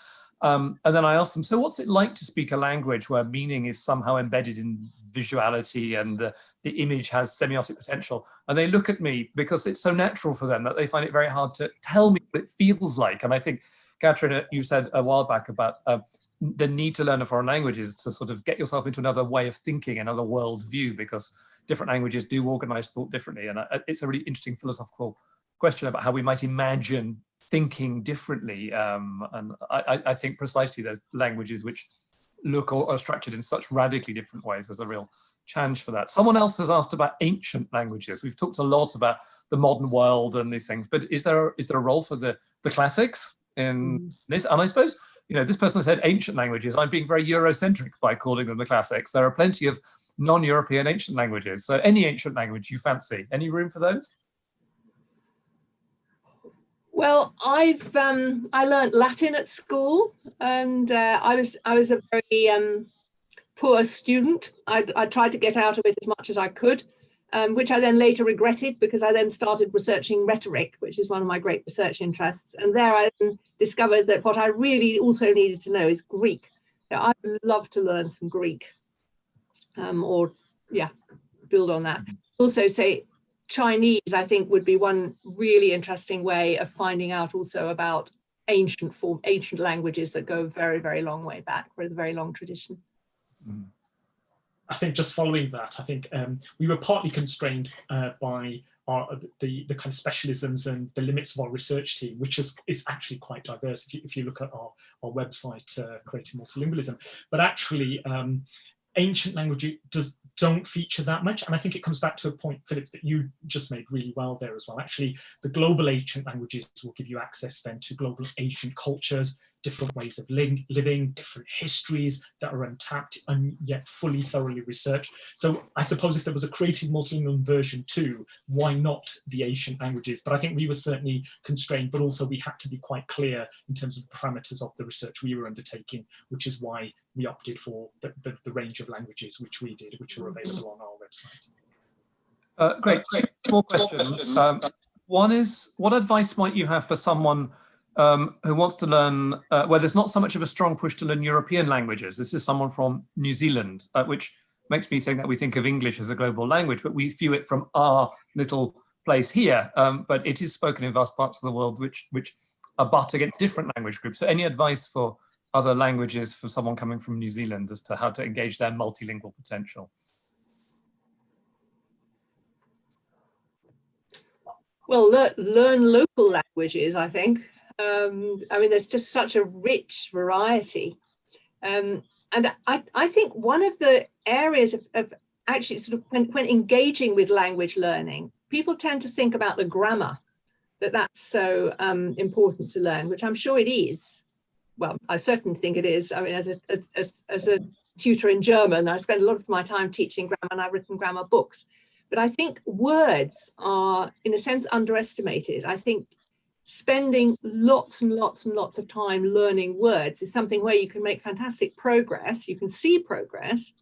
And then I ask them, so what's it like to speak a language where meaning is somehow embedded in visuality and the image has semiotic potential? And they look at me because it's so natural for them that they find it very hard to tell me what it feels like. And I think, Katrin, you said a while back about the need to learn a foreign language is to sort of get yourself into another way of thinking, another world view, because different languages do organize thought differently. And it's a really interesting philosophical question about how we might imagine thinking differently. And I think precisely the languages which look or are structured in such radically different ways, there's a real challenge for that. Someone else has asked about ancient languages. We've talked a lot about the modern world and these things, but is there a role for the classics in this? And I suppose, you know, this person said ancient languages. I'm being very Eurocentric by calling them the classics. There are plenty of non-European ancient languages. So any ancient language you fancy, any room for those? Well, I learned Latin at school, and I was a very poor student. I tried to get out of it as much as I could, which I then later regretted, because I then started researching rhetoric, which is one of my great research interests. And there I then discovered that what I really also needed to know is Greek. I'd love to learn some Greek, build on that. Also say Chinese, I think, would be one really interesting way of finding out also about ancient languages that go a very, very long way back, with a very long tradition. I think just following that, I think we were partly constrained by the kind of specialisms and the limits of our research team, which is actually quite diverse if you look at our website, Creative Multilingualism. But actually, ancient languages don't feature that much. And I think it comes back to a point, Philip, that you just made really well there as well. Actually, the global ancient languages will give you access then to global ancient cultures, different ways of living, different histories that are untapped and yet fully thoroughly researched. So I suppose if there was a Creative Multilingual version 2, why not the ancient languages? But I think we were certainly constrained, but also we had to be quite clear in terms of the parameters of the research we were undertaking, which is why we opted for the range of languages which we did, which are available on our website. Great. Small questions. One is, what advice might you have for someone who wants to learn, where there's not so much of a strong push to learn European languages? This is someone from New Zealand, which makes me think that we think of English as a global language, but we view it from our little place here. But it is spoken in vast parts of the world which abut against different language groups. So any advice for other languages for someone coming from New Zealand as to how to engage their multilingual potential? Well, learn local languages, I think. I mean, there's just such a rich variety. And I think one of the areas of actually sort of when engaging with language learning, people tend to think about the grammar, that's so important to learn, which I'm sure it is. Well, I certainly think it is. I mean, as a tutor in German, I spend a lot of my time teaching grammar, and I've written grammar books. But I think words are, in a sense, underestimated. I think spending lots and lots and lots of time learning words is something where you can make fantastic progress. You can see progress,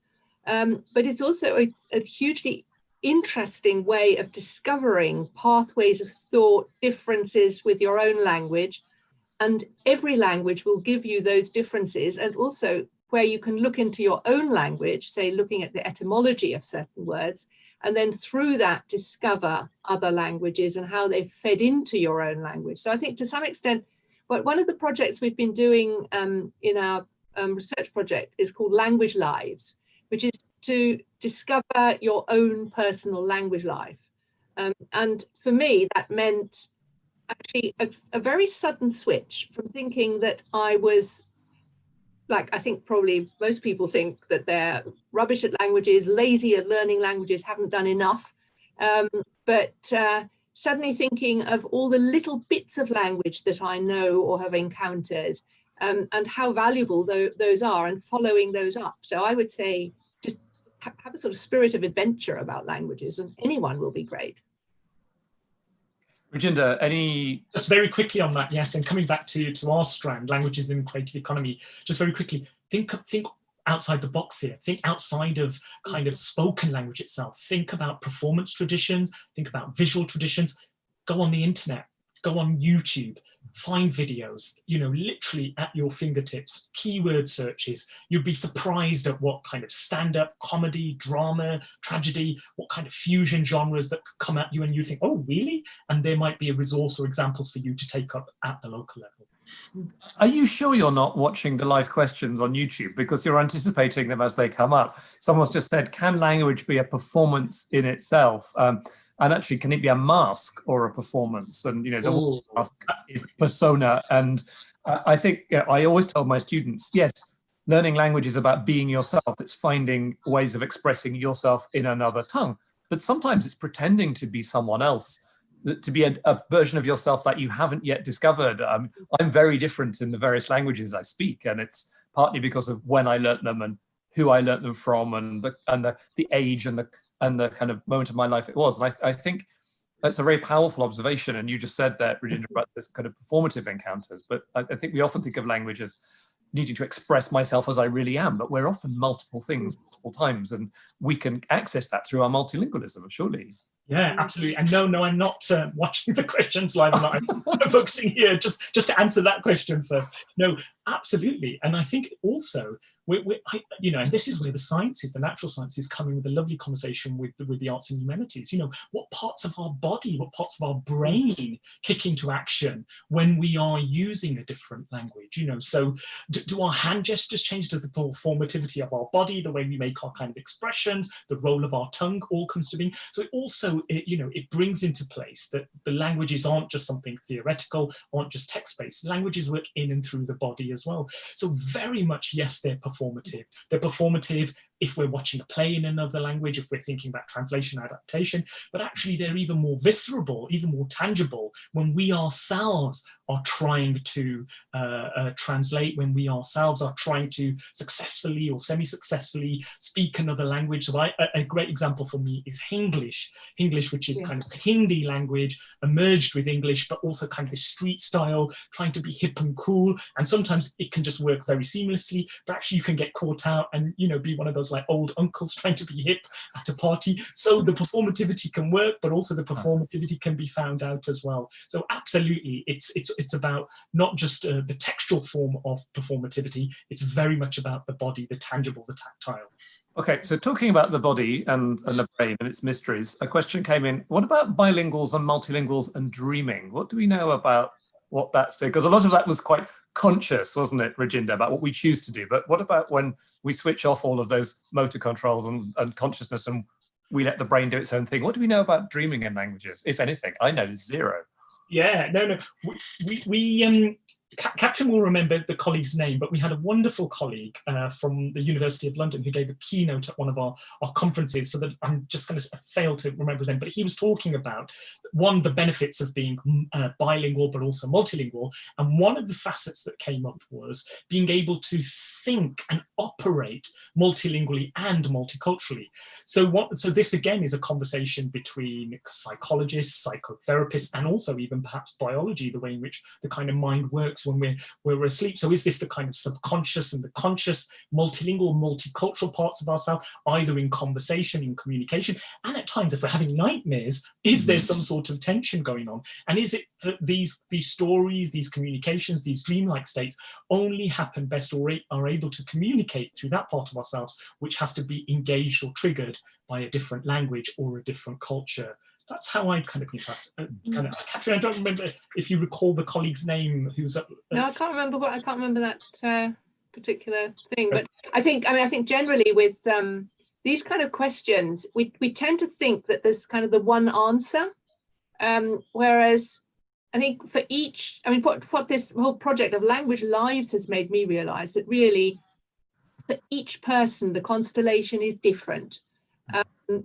but it's also a hugely interesting way of discovering pathways of thought, differences with your own language. And every language will give you those differences, and also where you can look into your own language, say looking at the etymology of certain words, and then through that discover other languages and how they've fed into your own language. So I think to some extent, one of the projects we've been doing in our research project is called Language Lives, which is to discover your own personal language life. And for me, that meant actually a very sudden switch from thinking that I was, like, I think probably most people think that they're rubbish at languages, lazy at learning languages, haven't done enough. But suddenly thinking of all the little bits of language that I know or have encountered, and how valuable those are, and following those up. So I would say just have a sort of spirit of adventure about languages, and anyone will be great. Rajinder, any... Just very quickly on that, yes, and coming back to our strand, languages in creative economy, just very quickly, think outside the box here. Think outside of kind of spoken language itself. Think about performance traditions, think about visual traditions. Go on the internet, go on YouTube, find videos, literally at your fingertips, keyword searches. You'd be surprised at what kind of stand-up, comedy, drama, tragedy, what kind of fusion genres that could come at you, and you think, oh, really? And there might be a resource or examples for you to take up at the local level. Are you sure you're not watching the live questions on YouTube because you're anticipating them as they come up? Someone's just said, can language be a performance in itself? And actually, can it be a mask or a performance? And the mask is persona. And I think I always tell my students, yes, learning language is about being yourself. It's finding ways of expressing yourself in another tongue. But sometimes it's pretending to be someone else, to be a version of yourself that you haven't yet discovered. I'm very different in the various languages I speak, and it's partly because of when I learnt them and who I learnt them from, and the age and the kind of moment of my life it was. And I think that's a very powerful observation. And you just said that, Rajinder, about this kind of performative encounters. But I think we often think of language as needing to express myself as I really am, but we're often multiple things, multiple times, and we can access that through our multilingualism, surely. Yeah, absolutely. And no, I'm not watching the questions live. I'm focusing here just to answer that question first. No, absolutely. And I think also, and this is where the sciences, the natural sciences, come in with a lovely conversation with the arts and humanities. What parts of our body, what parts of our brain kick into action when we are using a different language? So do our hand gestures change? Does the performativity of our body, the way we make our kind of expressions, the role of our tongue all comes to being? So it also, it brings into place that the languages aren't just something theoretical, aren't just text-based. Languages work in and through the body as well. So very much, yes, they're performative. They're performative if we're watching a play in another language, if we're thinking about translation, adaptation, but actually they're even more visceral, even more tangible when we ourselves are trying to translate, when we ourselves are trying to successfully or semi-successfully speak another language. So a great example for me is Hinglish, which is kind of Hindi language emerged with English, but also kind of this street style, trying to be hip and cool. And sometimes it can just work very seamlessly, but actually you can get caught out and, be one of those like old uncles trying to be hip at a party. So the performativity can work, but also the performativity can be found out as well. So absolutely, it's about not just the textual form of performativity, it's very much about the body, the tangible, the tactile. Okay, so talking about the body and the brain and its mysteries, a question came in. What about bilinguals and multilinguals and dreaming? What do we know about what that's doing? Because a lot of that was quite conscious, wasn't it, Rajinder, about what we choose to do. But what about when we switch off all of those motor controls and consciousness and we let the brain do its own thing? What do we know about dreaming in languages, if anything? I know zero. Yeah, no. Katrin will remember the colleague's name, but we had a wonderful colleague from the University of London who gave a keynote at one of our conferences. I'm just going to fail to remember his name, but he was talking about, one, the benefits of being bilingual, but also multilingual. And one of the facets that came up was being able to think and operate multilingually and multiculturally. So this again is a conversation between psychologists, psychotherapists, and also even perhaps biology, the way in which the kind of mind works when we're asleep. So is this the kind of subconscious and the conscious multilingual, multicultural parts of ourselves, either in conversation, in communication, and at times if we're having nightmares, is there some sort of tension going on? And is it that these stories, these communications, these dreamlike states only happen best or are able to communicate through that part of ourselves, which has to be engaged or triggered by a different language or a different culture? That's how I kind of contrast. Katrin, I don't remember if you recall the colleague's name who's up. No, I can't remember that particular thing. But I think generally with these kind of questions, we tend to think that there's kind of the one answer, whereas I think for each, what this whole project of Language Lives has made me realize that really for each person, the constellation is different.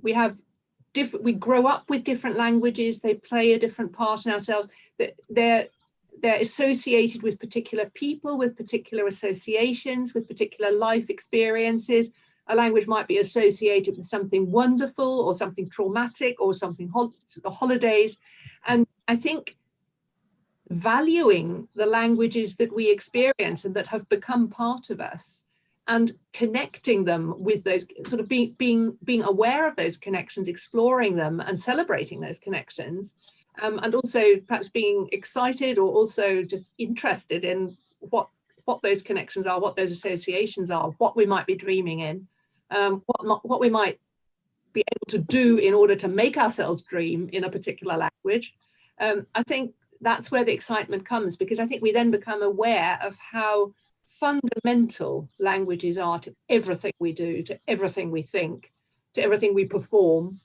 We grow up with different languages, they play a different part in ourselves, they're associated with particular people, with particular associations, with particular life experiences. A language might be associated with something wonderful or something traumatic or something holidays. And I think valuing the languages that we experience and that have become part of us, and connecting them with those, sort of being aware of those connections, exploring them and celebrating those connections, and also perhaps being excited or also just interested in what those connections are, what those associations are, what we might be dreaming in, what we might be able to do in order to make ourselves dream in a particular language. I think that's where the excitement comes, because I think we then become aware of how fundamental languages are to everything we do, to everything we think, to everything we perform,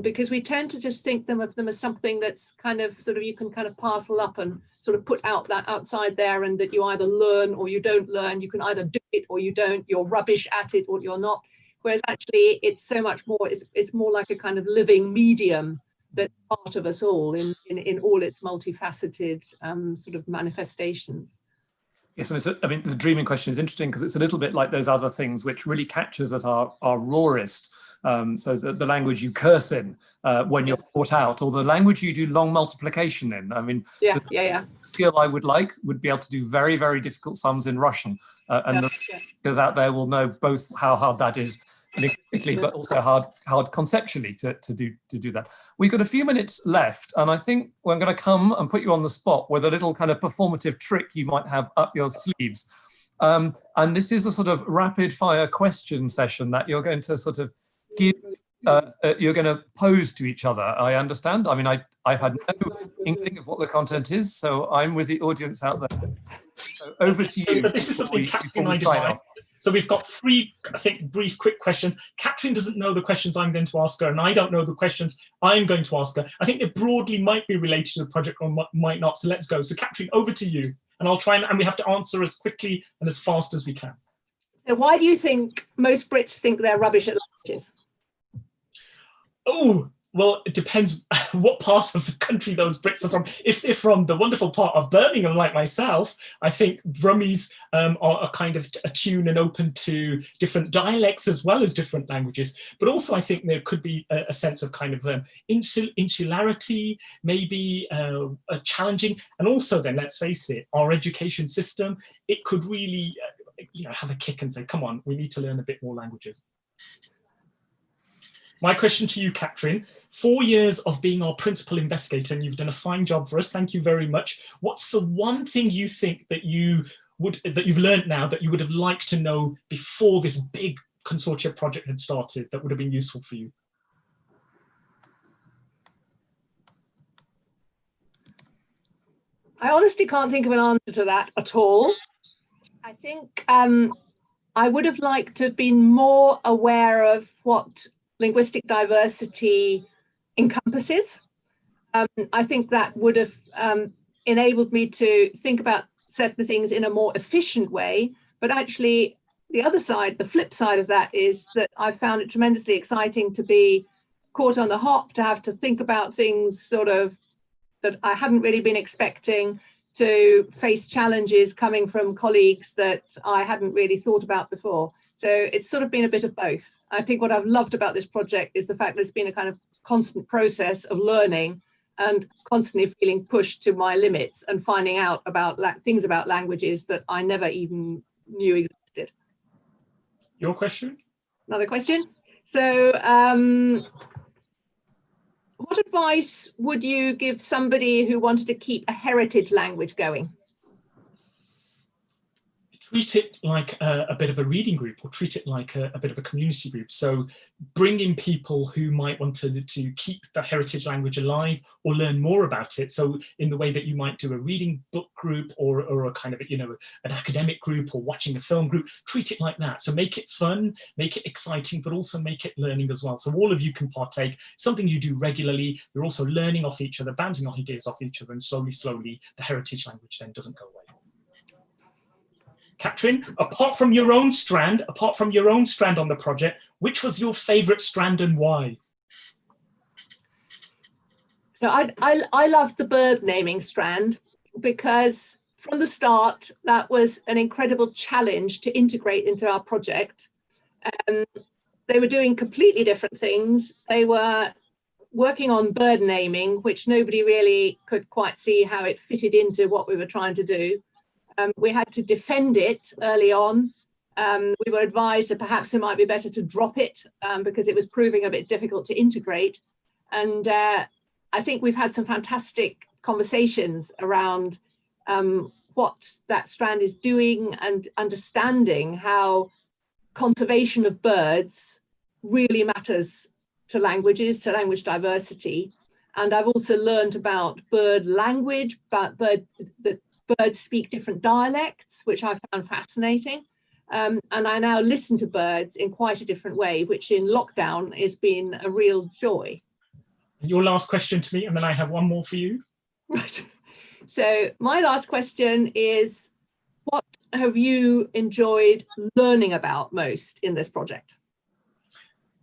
because we tend to just think of them as something that's kind of sort of you can kind of parcel up and sort of put out that outside there, and that you either learn or you don't learn, you can either do it or you don't, you're rubbish at it or you're not, whereas actually it's so much more, it's more like a kind of living medium that's part of us all in all its multifaceted sort of manifestations. Yes, and the dreaming question is interesting because it's a little bit like those other things which really catches at our rawest. So the language you curse in when you're caught out, or the language you do long multiplication in. The skill I would be able to do very, very difficult sums in Russian. Because out there will know both how hard that is linguistically, but also hard conceptually to do that. We've got a few minutes left, and I think we're going to come and put you on the spot with a little kind of performative trick you might have up your sleeves. And this is a sort of rapid fire question session that you're going to sort of give, you're going to pose to each other, I understand. I mean, I've had no inkling of what the content is, so I'm with the audience out there. So over to you. This is something Katrin and I defined. So we've got 3, I think, brief, quick questions. Katrin doesn't know the questions I'm going to ask her, and I don't know the questions I'm going to ask her. I think they broadly might be related to the project or might not, so let's go. So Katrin, over to you, and I'll try and we have to answer as quickly and as fast as we can. So why do you think most Brits think they're rubbish at languages? Oh, well, it depends what part of the country those Brits are from. If they're from the wonderful part of Birmingham, like myself, I think Brummies are kind of attuned and open to different dialects as well as different languages. But also, I think there could be a sense of kind of insularity, maybe challenging. And also then, let's face it, our education system, it could really have a kick and say, come on, we need to learn a bit more languages. My question to you, Katrin, 4 years of being our principal investigator, and you've done a fine job for us. Thank you very much. What's the one thing you think that you've learned now that you would have liked to know before this big consortia project had started that would have been useful for you? I honestly can't think of an answer to that at all. I think I would have liked to have been more aware of what linguistic diversity encompasses. I think that would have enabled me to think about certain things in a more efficient way. But actually, the other side, the flip side of that, is that I found it tremendously exciting to be caught on the hop, to have to think about things sort of that I hadn't really been expecting, to face challenges coming from colleagues that I hadn't really thought about before. So it's sort of been a bit of both. I think what I've loved about this project is the fact that it's been a kind of constant process of learning and constantly feeling pushed to my limits and finding out about things about languages that I never even knew existed. Your question? Another question. So what advice would you give somebody who wanted to keep a heritage language going? Treat it like a bit of a reading group, or treat it like a bit of a community group. So bring in people who might want to keep the heritage language alive or learn more about it. So in the way that you might do a reading book group or a kind of, an academic group or watching a film group, treat it like that. So make it fun, make it exciting, but also make it learning as well. So all of you can partake, something you do regularly. You're also learning off each other, bouncing ideas off each other, and slowly, the heritage language then doesn't go away. Katrin, apart from your own strand on the project, which was your favourite strand and why? So I loved the bird naming strand, because from the start, that was an incredible challenge to integrate into our project. They were doing completely different things. They were working on bird naming, which nobody really could quite see how it fitted into what we were trying to do. We had to defend it early on. We were advised that perhaps it might be better to drop it because it was proving a bit difficult to integrate. And I think we've had some fantastic conversations around what that strand is doing and understanding how conservation of birds really matters to languages, to language diversity. And I've also learned about bird language, about birds speak different dialects, which I found fascinating. And I now listen to birds in quite a different way, which in lockdown has been a real joy. Your last question to me, and then I have one more for you. Right. So my last question is, what have you enjoyed learning about most in this project?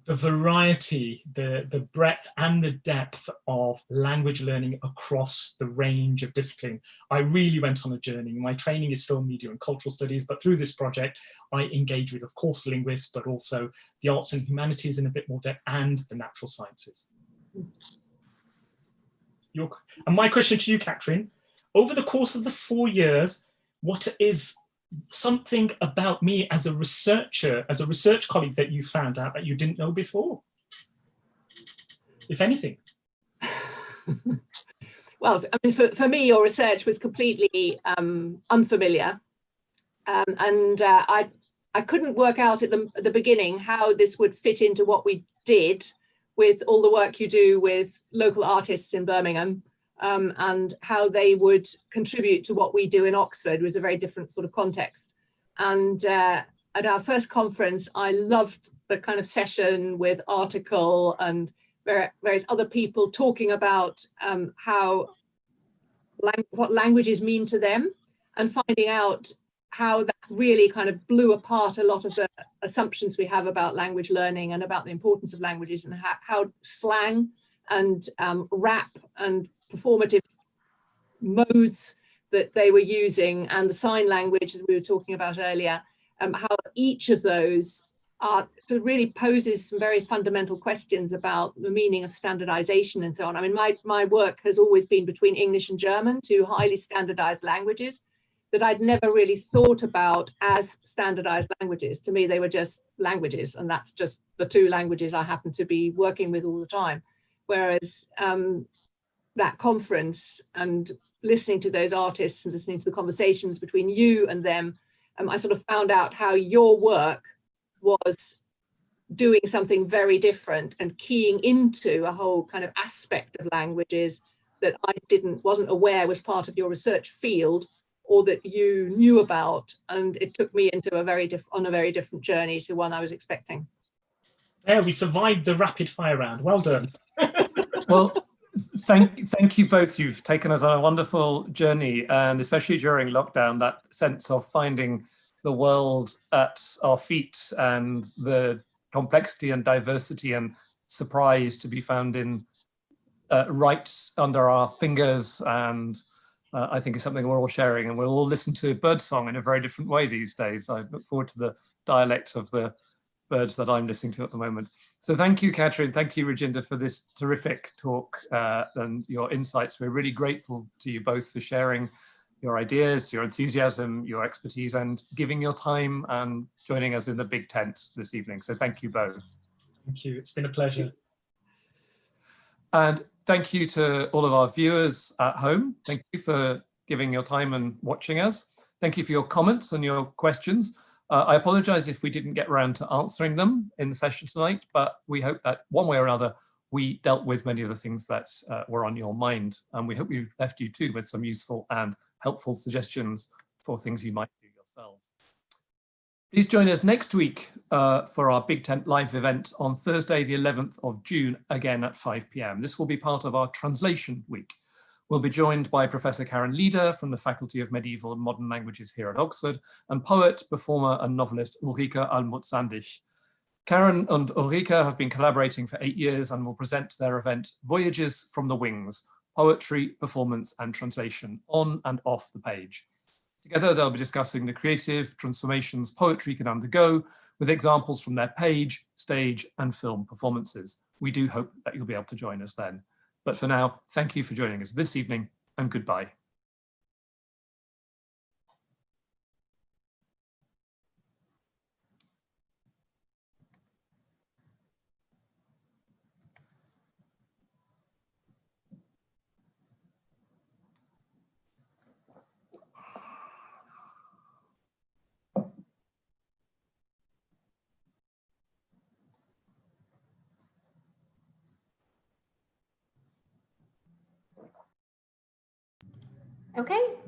The variety, the breadth and the depth of language learning across the range of discipline. I really went on a journey. My training is film, media and cultural studies, but through this project, I engage with, of course, linguists, but also the arts and humanities in a bit more depth, and the natural sciences. And my question to you, Katrin, over the course of the 4 years, what is something about me as a researcher, as a research colleague, that you found out that you didn't know before, if anything? Well, I mean, for me, your research was completely unfamiliar. And I couldn't work out at the beginning how this would fit into what we did with all the work you do with local artists in Birmingham. And how they would contribute to what we do in Oxford was a very different sort of context. And at our first conference, I loved the kind of session with Article and various other people talking about what languages mean to them, and finding out how that really kind of blew apart a lot of the assumptions we have about language learning and about the importance of languages, and how slang and rap and performative modes that they were using, and the sign language that we were talking about earlier, how each of those sort of really poses some very fundamental questions about the meaning of standardization and so on. I mean, my work has always been between English and German, two highly standardized languages that I'd never really thought about as standardized languages. To me, they were just languages, and that's just the two languages I happen to be working with all the time. Whereas that conference and listening to those artists and listening to the conversations between you and them, I sort of found out how your work was doing something very different and keying into a whole kind of aspect of languages that I wasn't aware was part of your research field, or that you knew about, and it took me into a very different journey to one I was expecting. There, we survived the rapid fire round. Well done. Well, thank you both. You've taken us on a wonderful journey, and especially during lockdown, that sense of finding the world at our feet and the complexity and diversity and surprise to be found in right under our fingers, and I think it's something we're all sharing, and we'll all listen to birdsong in a very different way these days. I look forward to the dialect of the birds that I'm listening to at the moment. So thank you, Katrin. Thank you, Rajinder, for this terrific talk and your insights. We're really grateful to you both for sharing your ideas, your enthusiasm, your expertise, and giving your time and joining us in the big tent this evening. So thank you both. Thank you. It's been a pleasure. And thank you to all of our viewers at home. Thank you for giving your time and watching us. Thank you for your comments and your questions. I apologize if we didn't get around to answering them in the session tonight, but we hope that one way or another, we dealt with many of the things that were on your mind. And we hope we've left you too with some useful and helpful suggestions for things you might do yourselves. Please join us next week for our Big Tent Live event on Thursday, the 11th of June, again at 5 p.m. This will be part of our Translation Week. We'll be joined by Professor Karen Lieder from the Faculty of Medieval and Modern Languages here at Oxford, and poet, performer and novelist Ulrike Almuth-Sandig. Karen and Ulrike have been collaborating for 8 years and will present their event Voyages from the Wings, Poetry, Performance and Translation on and off the page. Together, they'll be discussing the creative transformations poetry can undergo with examples from their page, stage and film performances. We do hope that you'll be able to join us then. But for now, thank you for joining us this evening and goodbye. Okay.